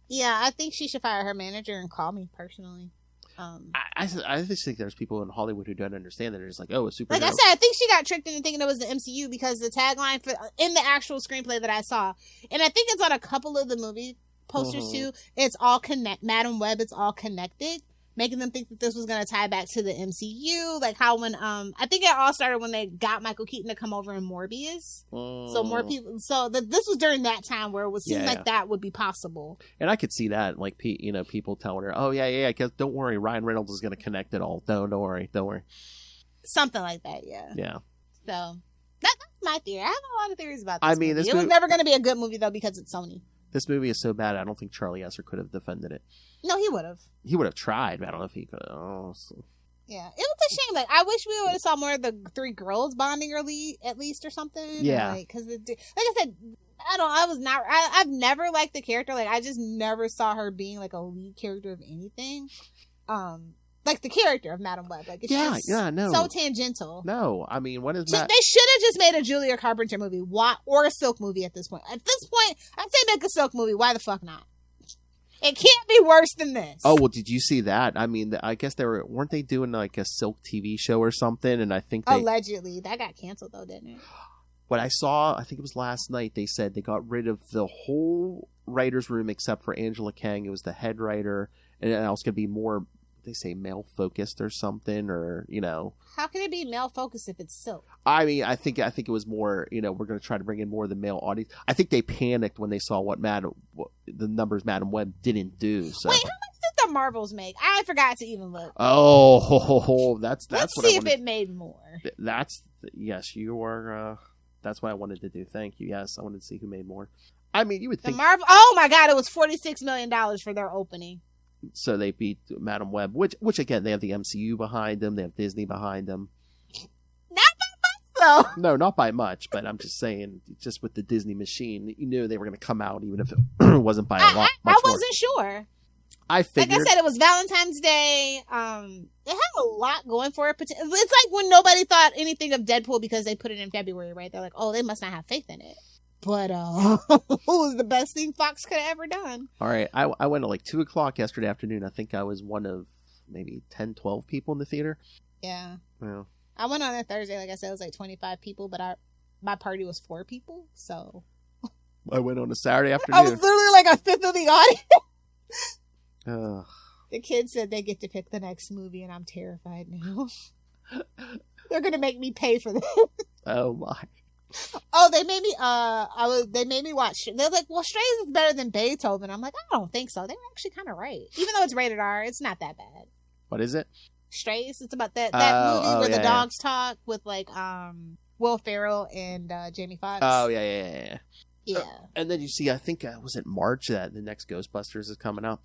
Yeah, I think she should fire her manager and call me personally. I just think there's people in Hollywood who don't understand that. They're just like, oh, a superhero. Like I said, I think she got tricked into thinking it was the MCU because the tagline in the actual screenplay that I saw, and I think it's on a couple of the movie posters too, it's all Madam Web, it's all connected, making them think that this was going to tie back to the MCU. Like how when I think it all started when they got Michael Keaton to come over in Morbius. So more people. So this was during that time where it would seem like that would be possible. And I could see that, like people telling her, "Oh yeah, because don't worry, Ryan Reynolds is going to connect it all. Don't worry." Something like that, yeah. Yeah. So that's my theory. I have a lot of theories about this. I mean, it was never going to be a good movie though because it's Sony. This movie is so bad, I don't think Charlie Esser could have defended it. No, he would have. He would have tried, but I don't know if he could have. Yeah, it was a shame. Like, I wish we would have saw more of the three girls bonding early, at least, or something. Yeah. Because, like I said, I've never liked the character. Like, I just never saw her being, like, a lead character of anything. Like, the character of Madam Web. Like, it's no. so tangential. No, I mean, what is They should have just made a Julia Carpenter movie. Or a Silk movie at this point. At this point, I'd say make a Silk movie. Why the fuck not? It can't be worse than this. Oh, well, did you see that? I mean, I guess weren't they doing like a Silk TV show or something? And I think allegedly. That got canceled though, didn't it? What I saw, I think it was last night, they said they got rid of the whole writer's room except for Angela Kang. It was the head writer. And it was going to be more, they say, male-focused or something, or, you know. How can it be male-focused if it's Silk? I mean, I think it was more, you know, we're going to try to bring in more of the male audience. I think they panicked when they saw the numbers Madam Web didn't do. So. Wait, how much did the Marvels make? I forgot to even look. Oh, that's Let's what see if it made more. Yes, you are. That's what I wanted to do. Thank you. Yes, I wanted to see who made more. I mean, you would think. Oh my God, it was $46 million for their opening. So they beat Madam Web, which again, they have the MCU behind them. They have Disney behind them. Not by much, though. No, not by much, but I'm just saying, just with the Disney machine, you knew they were going to come out, even if it wasn't by a lot. I wasn't sure. I figured. Like I said, it was Valentine's Day. It had a lot going for it. It's like when nobody thought anything of Deadpool because they put it in February, right? They're like, oh, they must not have faith in it. But it was the best thing Fox could have ever done. All right. I went at like 2 o'clock yesterday afternoon. I think I was one of maybe 10, 12 people in the theater. Yeah. Well, I went on a Thursday. Like I said, it was like 25 people, but my party was 4 people. So I went on a Saturday afternoon. I was literally like a fifth of the audience. Ugh. The kids said they get to pick the next movie, and I'm terrified now. They're going to make me pay for this. Oh, my. Oh, they made me. They made me watch. They're like, "Well, Strays is better than Beethoven." I'm like, I don't think so. They were actually kind of right, even though it's rated R. It's not that bad. What is it? Strays. It's about that movie where the dogs talk with like Will Ferrell and Jamie Foxx. Oh yeah. Yeah. And then you see, I think was it March that the next Ghostbusters is coming out.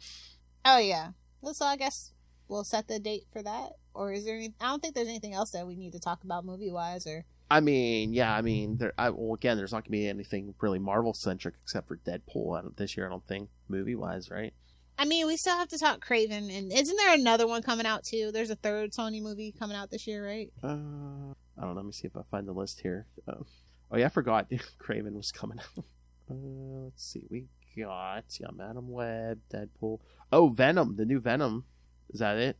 Oh yeah. So I guess we'll set the date for that. Or is there any? I don't think there's anything else that we need to talk about movie wise or. I mean, yeah. I mean, again, there's not going to be anything really Marvel centric except for Deadpool this year. I don't think movie wise, right? I mean, we still have to talk Craven, and isn't there another one coming out too? There's a third Sony movie coming out this year, right? I don't know. Let me see if I find the list here. Oh yeah, I forgot Craven was coming out. Let's see. We got Madam Web, Deadpool. Oh, Venom, the new Venom. Is that it?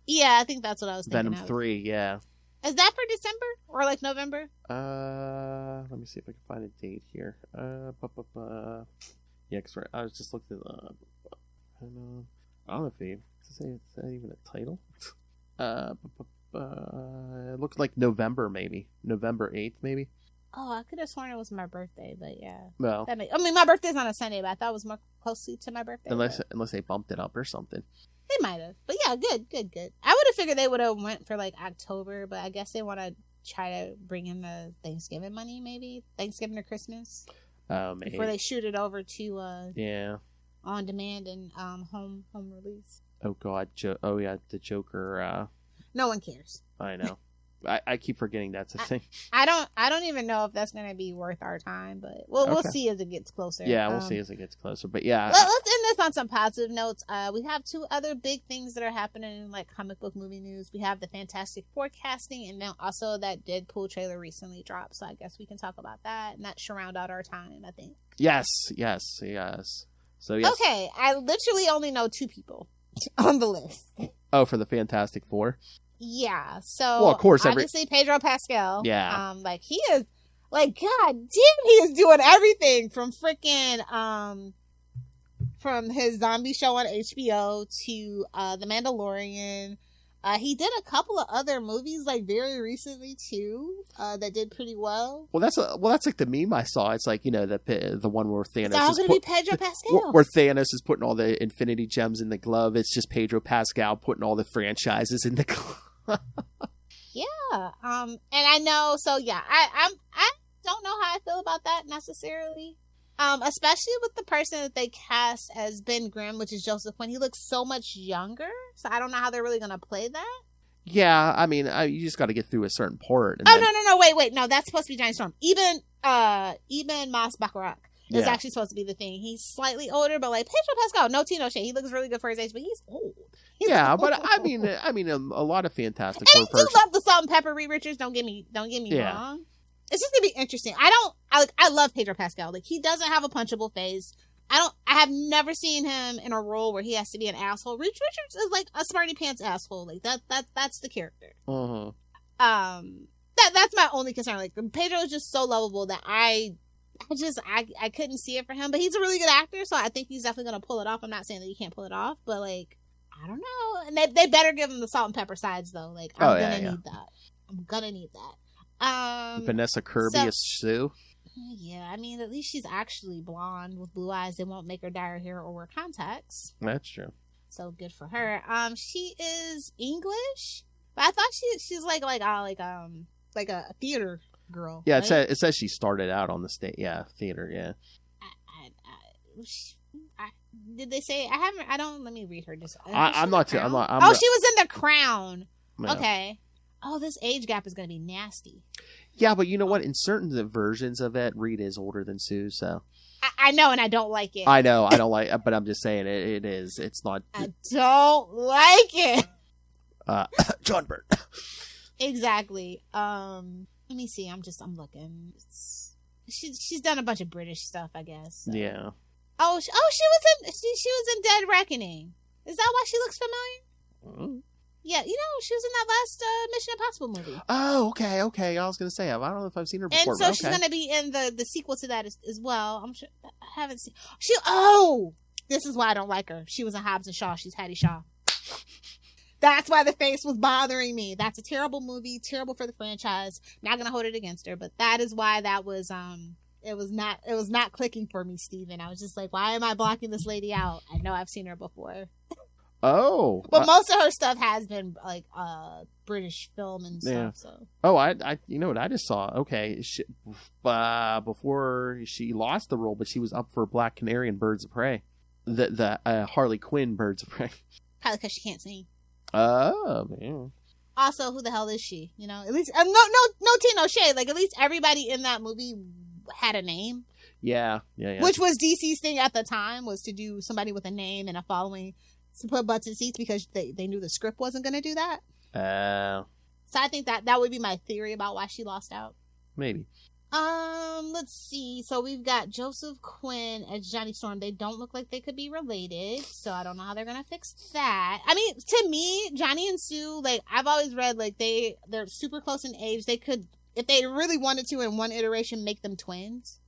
Yeah, I think that's what I was thinking. Venom 3, yeah. Is that for December or like November? Let me see if I can find a date here. Yeah, because I was just looking at I don't know if is that even a title? It looked like November, maybe November 8th, maybe. Oh, I could have sworn it was my birthday, but yeah. Well, I mean, my birthday's on a Sunday, but I thought it was more closely to my birthday. Unless they bumped it up or something. They might have, but yeah, good. I would have figured they would have went for like October, but I guess they want to try to bring in the Thanksgiving money, maybe Thanksgiving or Christmas. Oh, maybe before they shoot it over to on demand and home release. Oh God, the Joker. No one cares. I know. I keep forgetting that's a thing. I don't even know if that's going to be worth our time, but we'll see as it gets closer. Yeah, we'll see as it gets closer. But yeah, let's end this on some positive notes. We have 2 other big things that are happening in like comic book movie news. We have the Fantastic Four casting, and then also that Deadpool trailer recently dropped. So I guess we can talk about that, and that should round out our time, I think. Yes. So yes. Okay, I literally only know 2 people on the list. Oh, for the Fantastic Four. Yeah, so well, of course, obviously Pedro Pascal. Yeah, like he is, like God damn, he is doing everything from freaking from his zombie show on HBO to The Mandalorian. He did a couple of other movies like very recently too that did pretty well. Well, that's like the meme I saw. It's like the one where Thanos. It's all going to be Pedro Pascal. Where Thanos is putting all the Infinity Gems in the glove. It's just Pedro Pascal putting all the franchises in the glove. Yeah. And I know. So yeah, I don't know how I feel about that necessarily. Especially with the person that they cast as Ben Grimm, which is Joseph Quinn. He looks so much younger, so I don't know how they're really going to play that. Yeah, I mean, you just got to get through a certain part. And No, wait. No, that's supposed to be Johnny Storm. Even Mas Baccarat is actually supposed to be the thing. He's slightly older, but like Pedro Pascal, no tea, no shade. He looks really good for his age, but he's old. But I mean, a lot of Fantastic Four. And I do love the Salt and Pepper Richards. Don't get me wrong. It's just gonna be interesting. I love Pedro Pascal. Like, he doesn't have a punchable face. I have never seen him in a role where he has to be an asshole. Reed Richards is like a smarty pants asshole. Like that's the character. Uh-huh. That's my only concern. Like, Pedro is just so lovable that I couldn't see it for him. But he's a really good actor, so I think he's definitely gonna pull it off. I'm not saying that he can't pull it off, but like, I don't know. And they better give him the salt and pepper sides though. Like, I'm gonna need that. Vanessa Kirby as Sue. Yeah, I mean, at least she's actually blonde with blue eyes. They won't make her dye her hair or wear contacts. That's true. So good for her. She is English, but I thought she's like a theater girl. Yeah, right? it says she started out on the stage. Yeah, theater. Yeah. Did they say? I don't. Let me read her. Just. I'm not. She was in The Crown. Yeah. Okay. Oh, this age gap is going to be nasty. Yeah, but you know what? In certain versions of it, Reed is older than Sue, so. I know, and I don't like it. I know, I don't like it, but I'm just saying it is. It's not. I don't like it. John Burt. Exactly. Let me see. I'm looking. She's done a bunch of British stuff, I guess. So. Yeah. Oh, she was in Dead Reckoning. Is that why she looks familiar? Mm-hmm. Yeah, she was in that last Mission Impossible movie. Oh, okay. I was going to say, I don't know if I've seen her before. And so she's going to be in the sequel to that as well. I'm sure I haven't seen. This is why I don't like her. She was in Hobbs and Shaw. She's Hattie Shaw. That's why the face was bothering me. That's a terrible movie, terrible for the franchise. Not going to hold it against her, but that is why that was it was not clicking for me, Steven. I was just like, why am I blocking this lady out? I know I've seen her before. Oh, but most of her stuff has been like British film and stuff. So. Oh, I you know what I just saw? Okay, before she lost the role, but she was up for Black Canary and Birds of Prey, the Harley Quinn Birds of Prey. Probably because she can't sing. Oh man. Also, who the hell is she? At least no tea, no shade. Like, at least everybody in that movie had a name. Yeah. Which was DC's thing at the time, was to do somebody with a name and a following. To put butts in seats because they knew the script wasn't going to do that. So I think that would be my theory about why she lost out. Maybe. Let's see. So we've got Joseph Quinn as Johnny Storm. They don't look like they could be related, so I don't know how they're going to fix that. I mean, to me, Johnny and Sue, like, I've always read, like, they're super close in age. They could, if they really wanted to in one iteration, make them twins.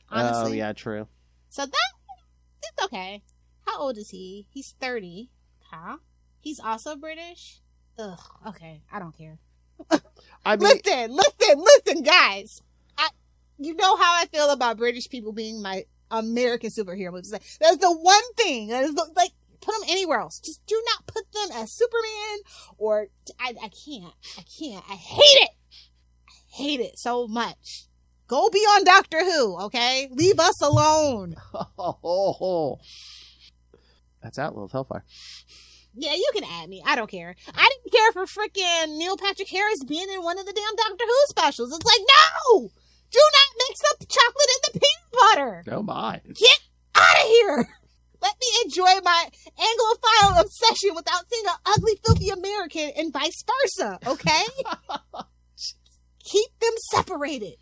Honestly. Oh, yeah, true. So it's okay. How old is he? He's 30. Huh? He's also British? Ugh, okay. I don't care. I mean, listen, guys. You know how I feel about British people being my American superheroes. That's the one thing. That is like, put them anywhere else. Just do not put them as Superman or... I can't. I hate it so much. Go be on Doctor Who, okay? Leave us alone. That's out, Lilith Hellfire. Yeah, you can add me. I don't care. I didn't care for freaking Neil Patrick Harris being in one of the damn Doctor Who specials. It's like, no! Do not mix up chocolate and the peanut butter. Oh, my. Get out of here. Let me enjoy my Anglophile obsession without seeing an ugly, filthy American and vice versa, okay? Keep them separated.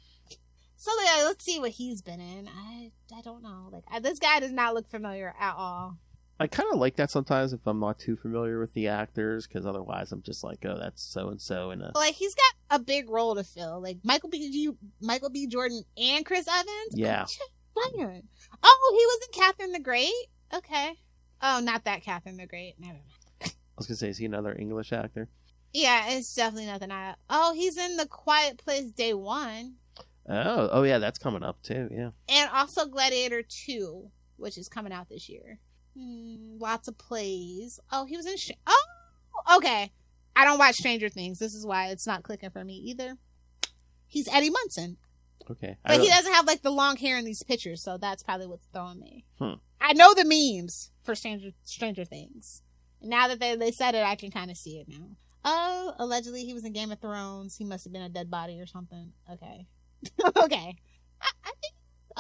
So let's see what he's been in. I don't know. Like, this guy does not look familiar at all. I kind of like that sometimes if I'm not too familiar with the actors, because otherwise I'm just like, oh, that's so and so. Like, he's got a big role to fill. Like Michael B. Jordan and Chris Evans. Yeah. Oh, he was in Catherine the Great. Okay. Oh, not that Catherine the Great. Never mind. I was gonna say, is he another English actor? Yeah, it's definitely nothing. He's in The Quiet Place Day 1. Oh yeah, that's coming up too. Yeah. And also Gladiator 2, which is coming out this year. Lots of plays. Oh, he was in... okay. I don't watch Stranger Things. This is why it's not clicking for me either. He's Eddie Munson. Okay. But he doesn't have, like, the long hair in these pictures, so that's probably what's throwing me. I know the memes for Stranger Things. And now that they said it, I can kind of see it now. Allegedly he was in Game of Thrones. He must have been a dead body or something. Okay. Okay. I think,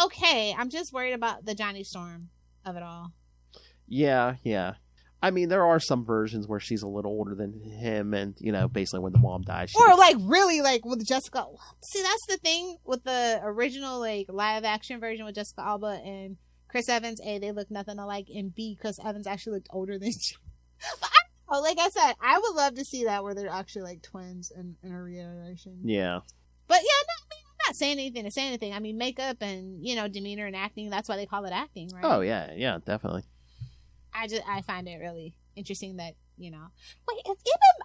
okay. I'm just worried about the Johnny Storm of it all. Yeah. I mean, there are some versions where she's a little older than him, and basically when the mom dies, or like really like with Jessica. See, that's the thing with the original like live action version with Jessica Alba and Chris Evans. A, they look nothing alike, and B, Chris Evans actually looked older than she. But like I said, I would love to see that where they're actually like twins in a reiteration. Yeah. But yeah, I'm not saying anything to say anything. I mean, makeup and demeanor and acting. That's why they call it acting, right? Oh yeah, definitely. I find it really interesting that wait, I feel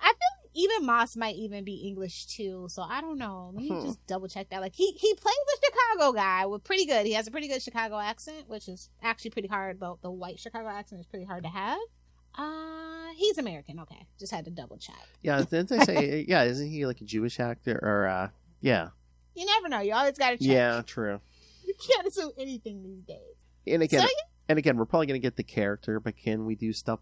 like even Moss might even be English too, so I don't know. Let me just double check that. Like he played the Chicago guy with pretty good. He has a pretty good Chicago accent, which is actually pretty hard. The white Chicago accent is pretty hard to have. He's American. Okay, just had to double check. Yeah, didn't they say? Yeah, isn't he like a Jewish actor? Or yeah. You never know. You always got to check. Yeah, true. You can't assume anything these days. And again, we're probably going to get the character, but can we do stuff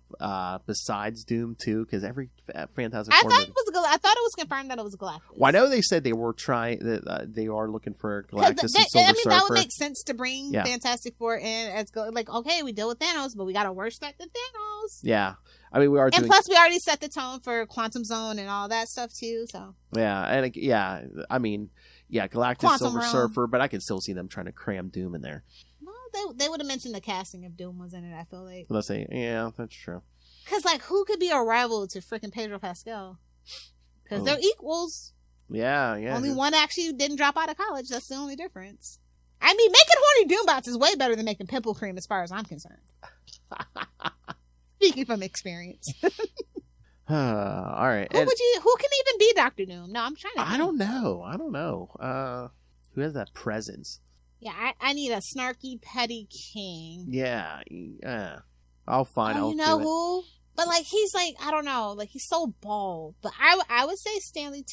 besides Doom too? Because every Fantastic Four movie... I thought it was confirmed that it was Galactus. Well, I know they said they were trying that they are looking for Galactus and Silver Surfer. That would make sense to bring Fantastic Four in as like, okay, we deal with Thanos, but we got to worse that than Thanos. Yeah, I mean we are. And plus, we already set the tone for Quantum Zone and all that stuff too. So yeah, and I mean, Galactus, Quantum Silver Realm. Surfer, but I can still see them trying to cram Doom in there. They would have mentioned the casting if Doom was in it, I feel like. Let's say, yeah, that's true. Because, like, who could be a rival to freaking Pedro Pascal? Because they're equals. Yeah. Only one actually didn't drop out of college. That's the only difference. I mean, making horny Doombots is way better than making pimple cream as far as I'm concerned. Speaking from experience. All right. Who can even be Dr. Doom? No, I'm trying to think. I don't know. Who has that presence? Yeah, I need a snarky, petty king. Yeah. I'll find. You know who? But like he's like, I don't know, like he's so bald. But I would say Stanley.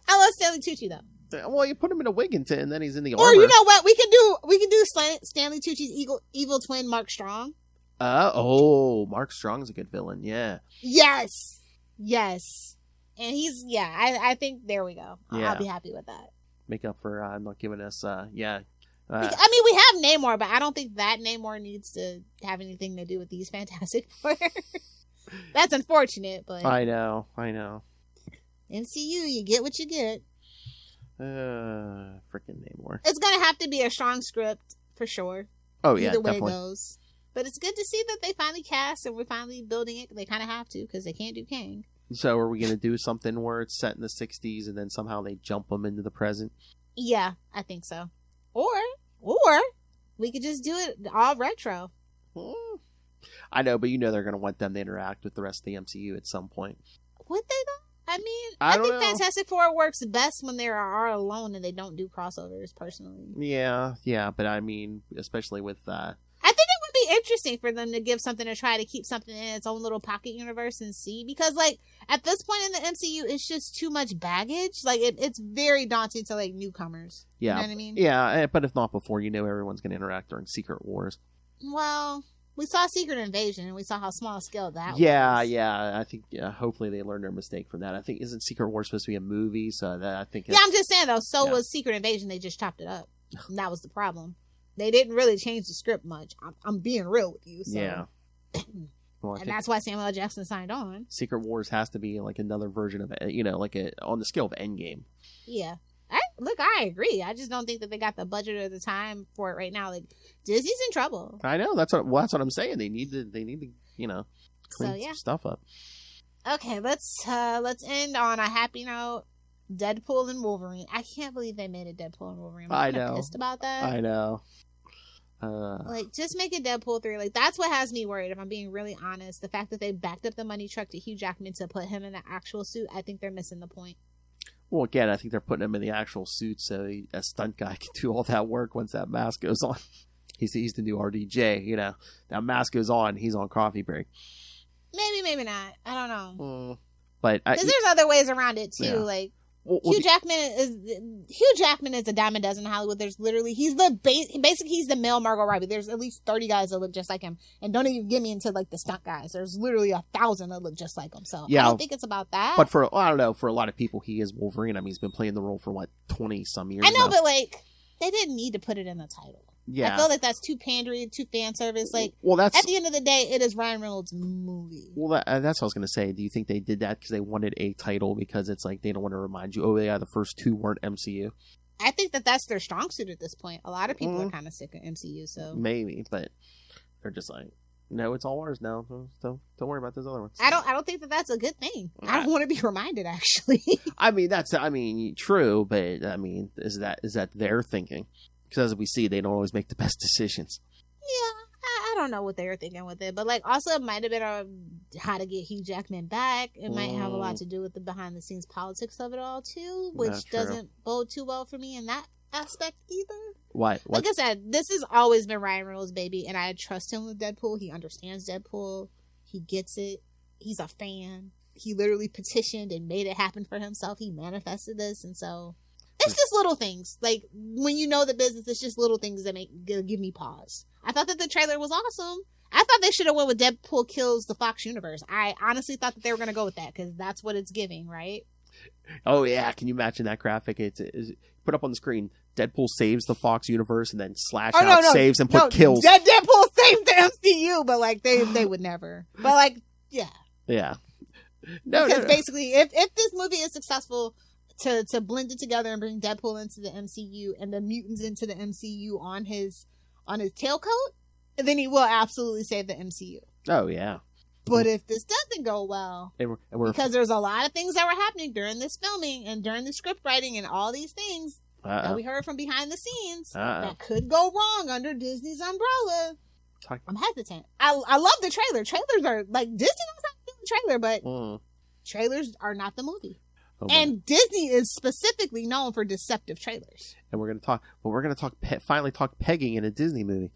I love Stanley Tucci though. Well, you put him in a wig and then he's in the armor. Or you know what? We can do Stanley Tucci's evil twin, Mark Strong. Mark Strong's a good villain. Yeah. Yes. And he's I think there we go. I'll be happy with that. Make up for not giving us I mean, we have Namor, but I don't think that Namor needs to have anything to do with these Fantastic Four. That's unfortunate, but I know. MCU, you get what you get. Freaking Namor. It's gonna have to be a strong script for sure. Oh yeah, either way definitely. It goes. But it's good to see that they finally cast and we're finally building it. They kind of have to because they can't do Kang. So are we going to do something where it's set in the 60s and then somehow they jump them into the present? Yeah, I think so. Or we could just do it all retro. I know, but they're going to want them to interact with the rest of the MCU at some point. Would they though? I mean, I think Fantastic Four works best when they are alone and they don't do crossovers, personally. Yeah, but I mean, especially with I think it would be interesting for them to give something to try to keep something in its own little pocket universe and see, because like at this point in the MCU it's just too much baggage. Like it's very daunting to like newcomers. Yeah. You know what I mean? Yeah, but if not before, everyone's going to interact during Secret Wars. Well, we saw Secret Invasion and we saw how small scale that was. Yeah, I think hopefully they learned their mistake from that. I think isn't Secret Wars supposed to be a movie? So that I think I'm just saying though, was Secret Invasion. They just chopped it up. And that was the problem. They didn't really change the script much. I'm being real with you. So. Yeah. Well, and that's why Samuel L. Jackson signed on. Secret Wars has to be like another version of it, like on the scale of Endgame. Yeah. I agree. I just don't think that they got the budget or the time for it right now. Like Disney's in trouble. I know. That's what I'm saying. They need to clean some stuff up. Okay, let's end on a happy note. Deadpool and Wolverine. I can't believe they made a Deadpool and Wolverine. I'm kind of pissed about that. I know. Like, just make a Deadpool 3. Like, that's what has me worried, if I'm being really honest. The fact that they backed up the money truck to Hugh Jackman to put him in the actual suit, I think they're missing the point. Well, again, I think they're putting him in the actual suit so a stunt guy can do all that work once that mask goes on. He's the new RDJ, That mask goes on, he's on coffee break. Maybe not. I don't know. But because there's other ways around it, too. Yeah. Like, Hugh Jackman is a dime a dozen in Hollywood. There's literally he's the male Margot Robbie. There's at least 30 guys that look just like him, and don't even get me into like the stunt guys. There's literally 1,000 that look just like him. So I don't think it's about that. But I don't know, for a lot of people, he is Wolverine. I mean, he's been playing the role for what 20 some years. I know, now. but like they didn't need to put it in the title. Yeah, I feel like that's too pandery, too fan service. Like, at the end of the day, it is Ryan Reynolds' movie. Well, that's what I was going to say. Do you think they did that because they wanted a title because it's like they don't want to remind you, oh yeah, the first two weren't MCU? I think that's their strong suit at this point. A lot of people are kind of sick of MCU, so maybe, but they're just like, no, it's all ours now. Don't worry about those other ones. I don't think that's a good thing. I don't want to be reminded. Actually, I mean true, but I mean, is that their thinking? Because as we see, they don't always make the best decisions. Yeah, I don't know what they were thinking with it. But, like, also it might have been how to get Hugh Jackman back. It might have a lot to do with the behind-the-scenes politics of it all, too, which doesn't bode too well for me in that aspect either. Why? Like I said, this has always been Ryan Reynolds' baby, and I trust him with Deadpool. He understands Deadpool. He gets it. He's a fan. He literally petitioned and made it happen for himself. He manifested this, and so... It's just little things. Like, when you know the business, it's just little things that give me pause. I thought that the trailer was awesome. I thought they should have went with Deadpool kills the Fox universe. I honestly thought that they were going to go with that, because that's what it's giving, right? Oh, yeah. Can you imagine that graphic? It's put up on the screen. Deadpool saves the Fox universe, and then saves and kills. Deadpool saved the MCU, but, like, they would never. But, like, yeah. Yeah. Because basically, if this movie is successful... To blend it together and bring Deadpool into the MCU and the mutants into the MCU on his tailcoat, then he will absolutely save the MCU. Oh yeah. But if this doesn't go well, because there's a lot of things that were happening during this filming and during the script writing and all these things that we heard from behind the scenes that could go wrong under Disney's umbrella. I'm hesitant. I love the trailer. Trailers are like Disney knows how to do the trailer, but trailers are not the movie. And Disney is specifically known for deceptive trailers. And we're going to finally talk pegging in a Disney movie.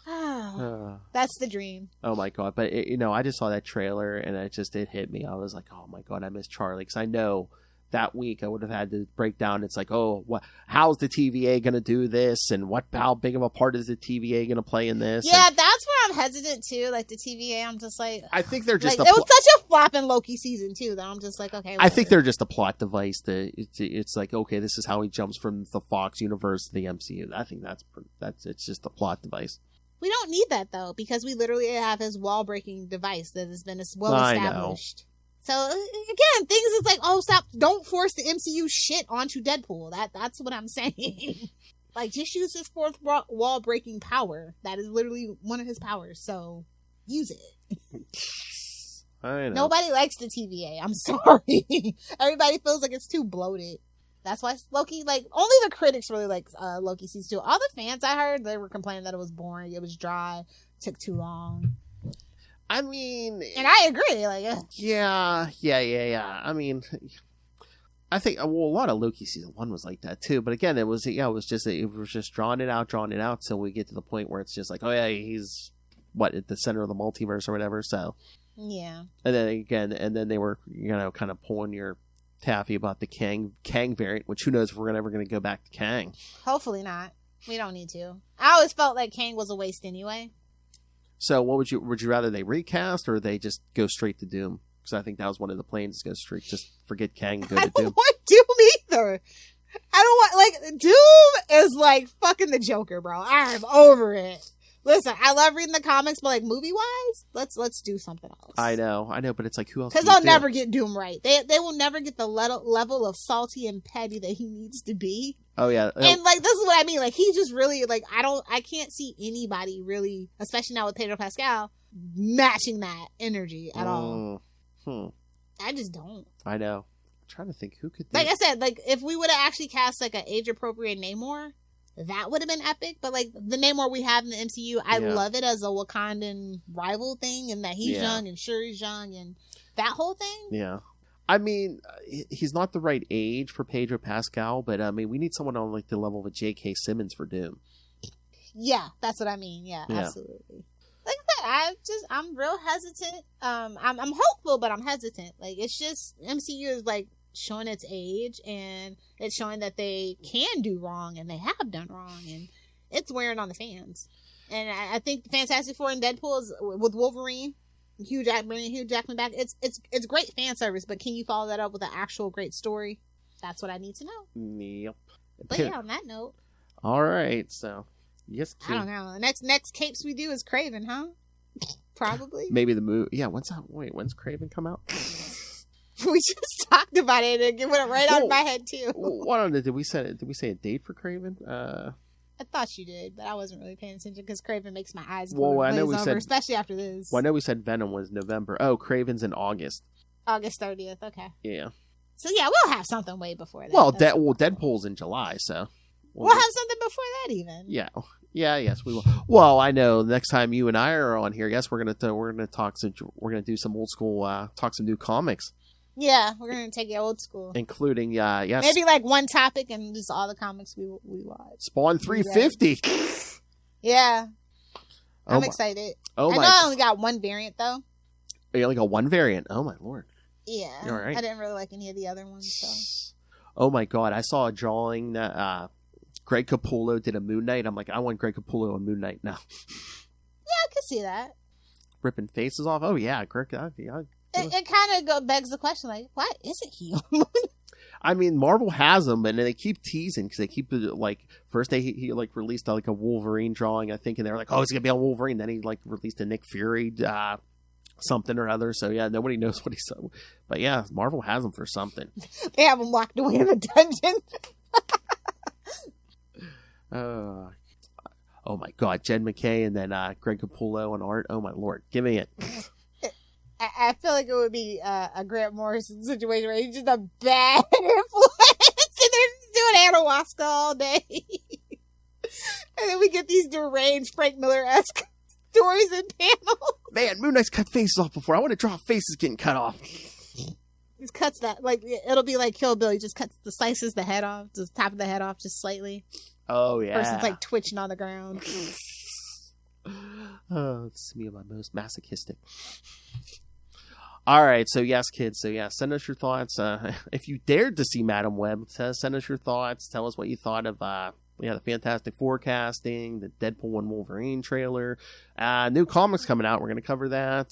That's the dream. Oh my God. But I just saw that trailer and it hit me. I was like, oh my God, I miss Charlie. Because I know that week I would have had to break down. It's like, how's the TVA going to do this? And how big of a part is the TVA going to play in this? Yeah, that's where I'm hesitant too. Like the TVA, I'm just like, I think they're just, it was such a flop in Loki season 2 that I'm just like, okay. Whatever. I think they're just a plot device. It's like, okay, this is how he jumps from the Fox universe to the MCU. I think it's just a plot device. We don't need that though, because we literally have his wall breaking device that has been well established. So, again, things is like, stop. Don't force the MCU shit onto Deadpool. That's what I'm saying. Like, just use his fourth wall-breaking power. That is literally one of his powers. So, use it. I know. Nobody likes the TVA. I'm sorry. Everybody feels like it's too bloated. That's why Loki, only the critics really like Loki season 2. All the fans I heard, they were complaining that it was boring. It was dry. Took too long. I mean... And I agree, Yeah. I mean, I think, a lot of Loki season 1 was like that, too. But again, it was just drawing it out till we get to the point where it's just like, oh yeah, he's, at the center of the multiverse or whatever, so... Yeah. And then they were, kind of pulling your taffy about the Kang variant, which who knows if we're ever going to go back to Kang. Hopefully not. We don't need to. I always felt like Kang was a waste anyway. So what would you rather they recast or they just go straight to Doom? Because I think that was one of the plans, go straight, just forget Kang and go to Doom. I don't want Doom either. I don't want, Doom is fucking the Joker, bro. I'm over it. Listen, I love reading the comics, but movie-wise, let's do something else. I know, but it's like, who else? Because they'll never get Doom right. They will never get the level of salty and petty that he needs to be. Oh yeah, and this is what I mean. He just really I can't see anybody really, especially now with Pedro Pascal, matching that energy at all. I just don't. I know. I'm trying to think who could. I said, if we would have actually cast an age appropriate Namor, that would have been epic. But the Namor we have in the MCU, I love it as a Wakandan rival thing, and that he's young and Shuri's young and that whole thing. Yeah. I mean, he's not the right age for Pedro Pascal, but I mean, we need someone on the level of a J.K. Simmons for Doom. Yeah, that's what I mean. Yeah, absolutely. Like I said, I'm real hesitant. I'm hopeful, but I'm hesitant. Like, it's just MCU is like showing its age, and it's showing that they can do wrong, and they have done wrong, and it's wearing on the fans. And I think Fantastic Four and Deadpool is, with Wolverine, bringing Hugh Jackman back. It's great fan service, but can you follow that up with an actual great story? That's what I need to know. Yep. But yeah, on that note. All right, so yes, I don't know. The next capes we do is Craven, huh? Probably. Maybe the movie. Yeah, when's Craven come out? We just talked about it and it went right out of my head too. What on it? Did we say a date for Craven? I thought you did, but I wasn't really paying attention because Craven makes my eyes I know we over, said, especially after this. Well, I know we said Venom was November. Oh, Craven's in August. August 30th. Okay. Yeah. So yeah, we'll have something way before that. Well, Deadpool's in July, so we'll have something before that even. Yeah. Yeah. Yes, we will. Well, I know. Next time you and I are on here, yes, we're gonna do some old school, talk some new comics. Yeah, we're gonna take it old school, including yes, maybe like one topic and just all the comics we watch. Spawn 350. Yeah, I'm excited. I know I only got one variant though. You only got one variant. Oh my lord. Yeah, all right. I didn't really like any of the other ones. So. Oh my god, I saw a drawing that Greg Capullo did a Moon Knight. I'm like, I want Greg Capullo on Moon Knight now. Yeah, I could see that. Ripping faces off. Oh yeah, Greg. It kind of begs the question, like, why isn't he on Moon Knight? I mean, Marvel has them, and they keep teasing because they keep like first he like released like a Wolverine drawing, I think, and they're like, oh, it's gonna be on Wolverine. Then he like released a Nick Fury something or other. So yeah, nobody knows what he's. But yeah, Marvel has them for something. They have him locked away in a dungeon. Oh my god, Jed McKay and then Greg Capullo on art. Oh my lord, give me it. I feel like it would be a Grant Morrison situation where he's just a bad influence and they're doing ayahuasca all day. And then we get these deranged Frank Miller-esque stories and panels. Man, Moon Knight's cut faces off before. I want to draw faces getting cut off. He cuts that, like, it'll be like Kill Bill. He just slices the head off, just top of the head off just slightly. Oh, yeah. Person's like twitching on the ground. Oh, it's me at my most masochistic. All right, so yes, kids. So yeah, send us your thoughts. If you dared to see Madam Web, send us your thoughts. Tell us what you thought of the Fantastic Four casting, the Deadpool and Wolverine trailer, new comics coming out. We're going to cover that,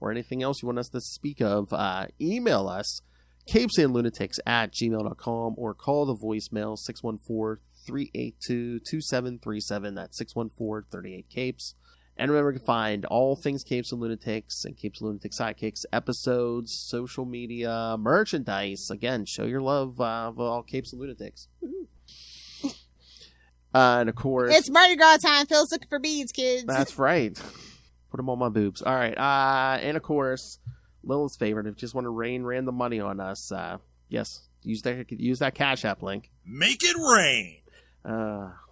or anything else you want us to speak of. Email us, CapesandLunatics@gmail.com, or call the voicemail 614-382-2737. That's 614-38-CAPES. And remember, you can find all things Capes and Lunatics and Capes and Lunatics Sidekicks, episodes, social media, merchandise. Again, show your love of all Capes and Lunatics. And of course, it's Mardi Gras time. Phil's looking for beads, kids. That's right. Put them on my boobs. All right. And of course, Lilith's favorite. If you just want to rain random money on us, yes, use that Cash App link. Make it rain.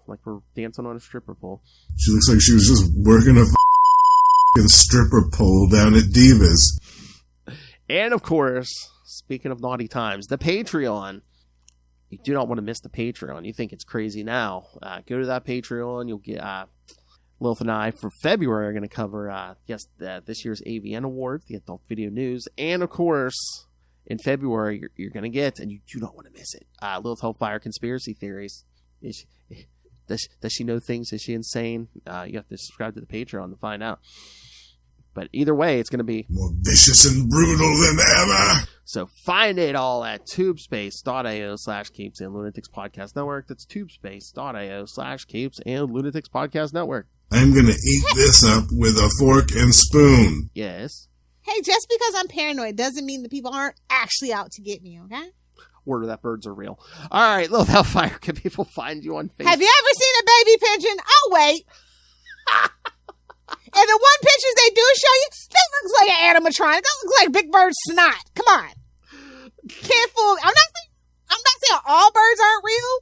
Like we're dancing on a stripper pole. She looks like she was just working a stripper pole down at Divas. And of course, speaking of naughty times, the Patreon. You do not want to miss the Patreon. You think it's crazy now. Go to that Patreon. You'll get Lilith and I for February are going to cover this year's AVN Awards, the Adult Video News, and of course in February you're going to get, and you do not want to miss it, Lilith Hellfire Conspiracy Theories. Does she know things? Is she insane? You have to subscribe to the Patreon to find out. But either way, it's going to be more vicious and brutal than ever. So find it all at tubespace.io/Capes and Lunatics Podcast Network. That's tubespace.io/Capes and Lunatics Podcast Network. I'm going to eat this up with a fork and spoon. Yes. Hey, just because I'm paranoid doesn't mean that people aren't actually out to get me, okay? Word that birds are real. All right, Lilith Hellfire, can people find you on Facebook? Have you ever seen a baby pigeon? Oh, wait. And the one pictures they do show you, that looks like an animatronic. That looks like Big Bird's snot. Come on. Can't fool. I'm not saying all birds aren't real,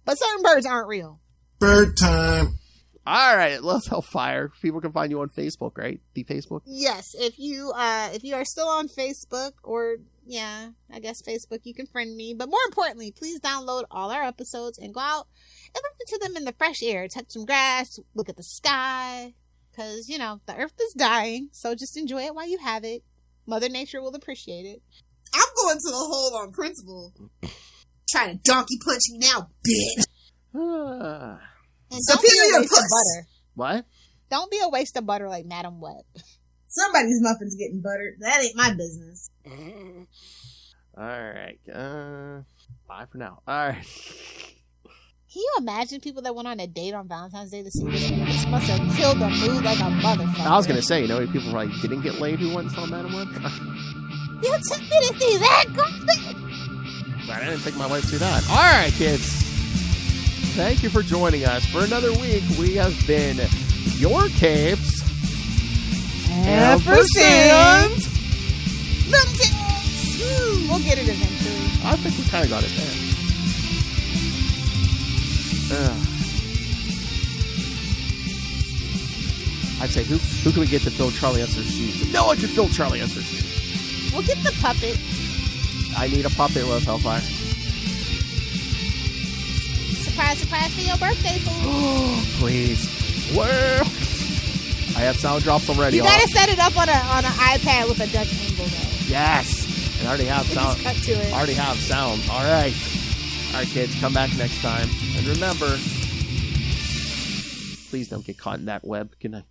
but certain birds aren't real. Bird time. All right, Lilith Hellfire. People can find you on Facebook, right? The Facebook? Yes. If you are still on Facebook, or yeah, I guess Facebook, you can friend me. But more importantly, please download all our episodes and go out and listen to them in the fresh air. Touch some grass, look at the sky. Because, you know, the earth is dying, so just enjoy it while you have it. Mother Nature will appreciate it. I'm going to the hole on principle. Trying to donkey punch me now, bitch. And don't be a waste of butter. What? Don't be a waste of butter like Madam Web. Somebody's muffin's getting buttered. That ain't my business. Alright. Bye for now. Alright. Can you imagine people that went on a date on Valentine's Day to see this movie? This must have killed the mood like a motherfucker. I was going to say, you know, people probably didn't get laid who went and saw Madam Web? You took me to see that, Goldie! I didn't take my wife to see that. Alright, kids. Thank you for joining us. For another week, we have been your Capes. Lunatics! We'll get it eventually. I think we kind of got it there. I'd say, who can we get to fill Charlie Esser's shoes? No one can fill Charlie Esser's shoes. We'll get the puppet. I need a puppet with Hellfire. Surprise, surprise for your birthday, fool. Please. Well, I have sound drops already. You gotta set it up on an iPad with a Dutch angle, though. Yes. I already have sound. Just cut to it. I already have sound. All right. All right, kids. Come back next time. And remember, please don't get caught in that web. Good night.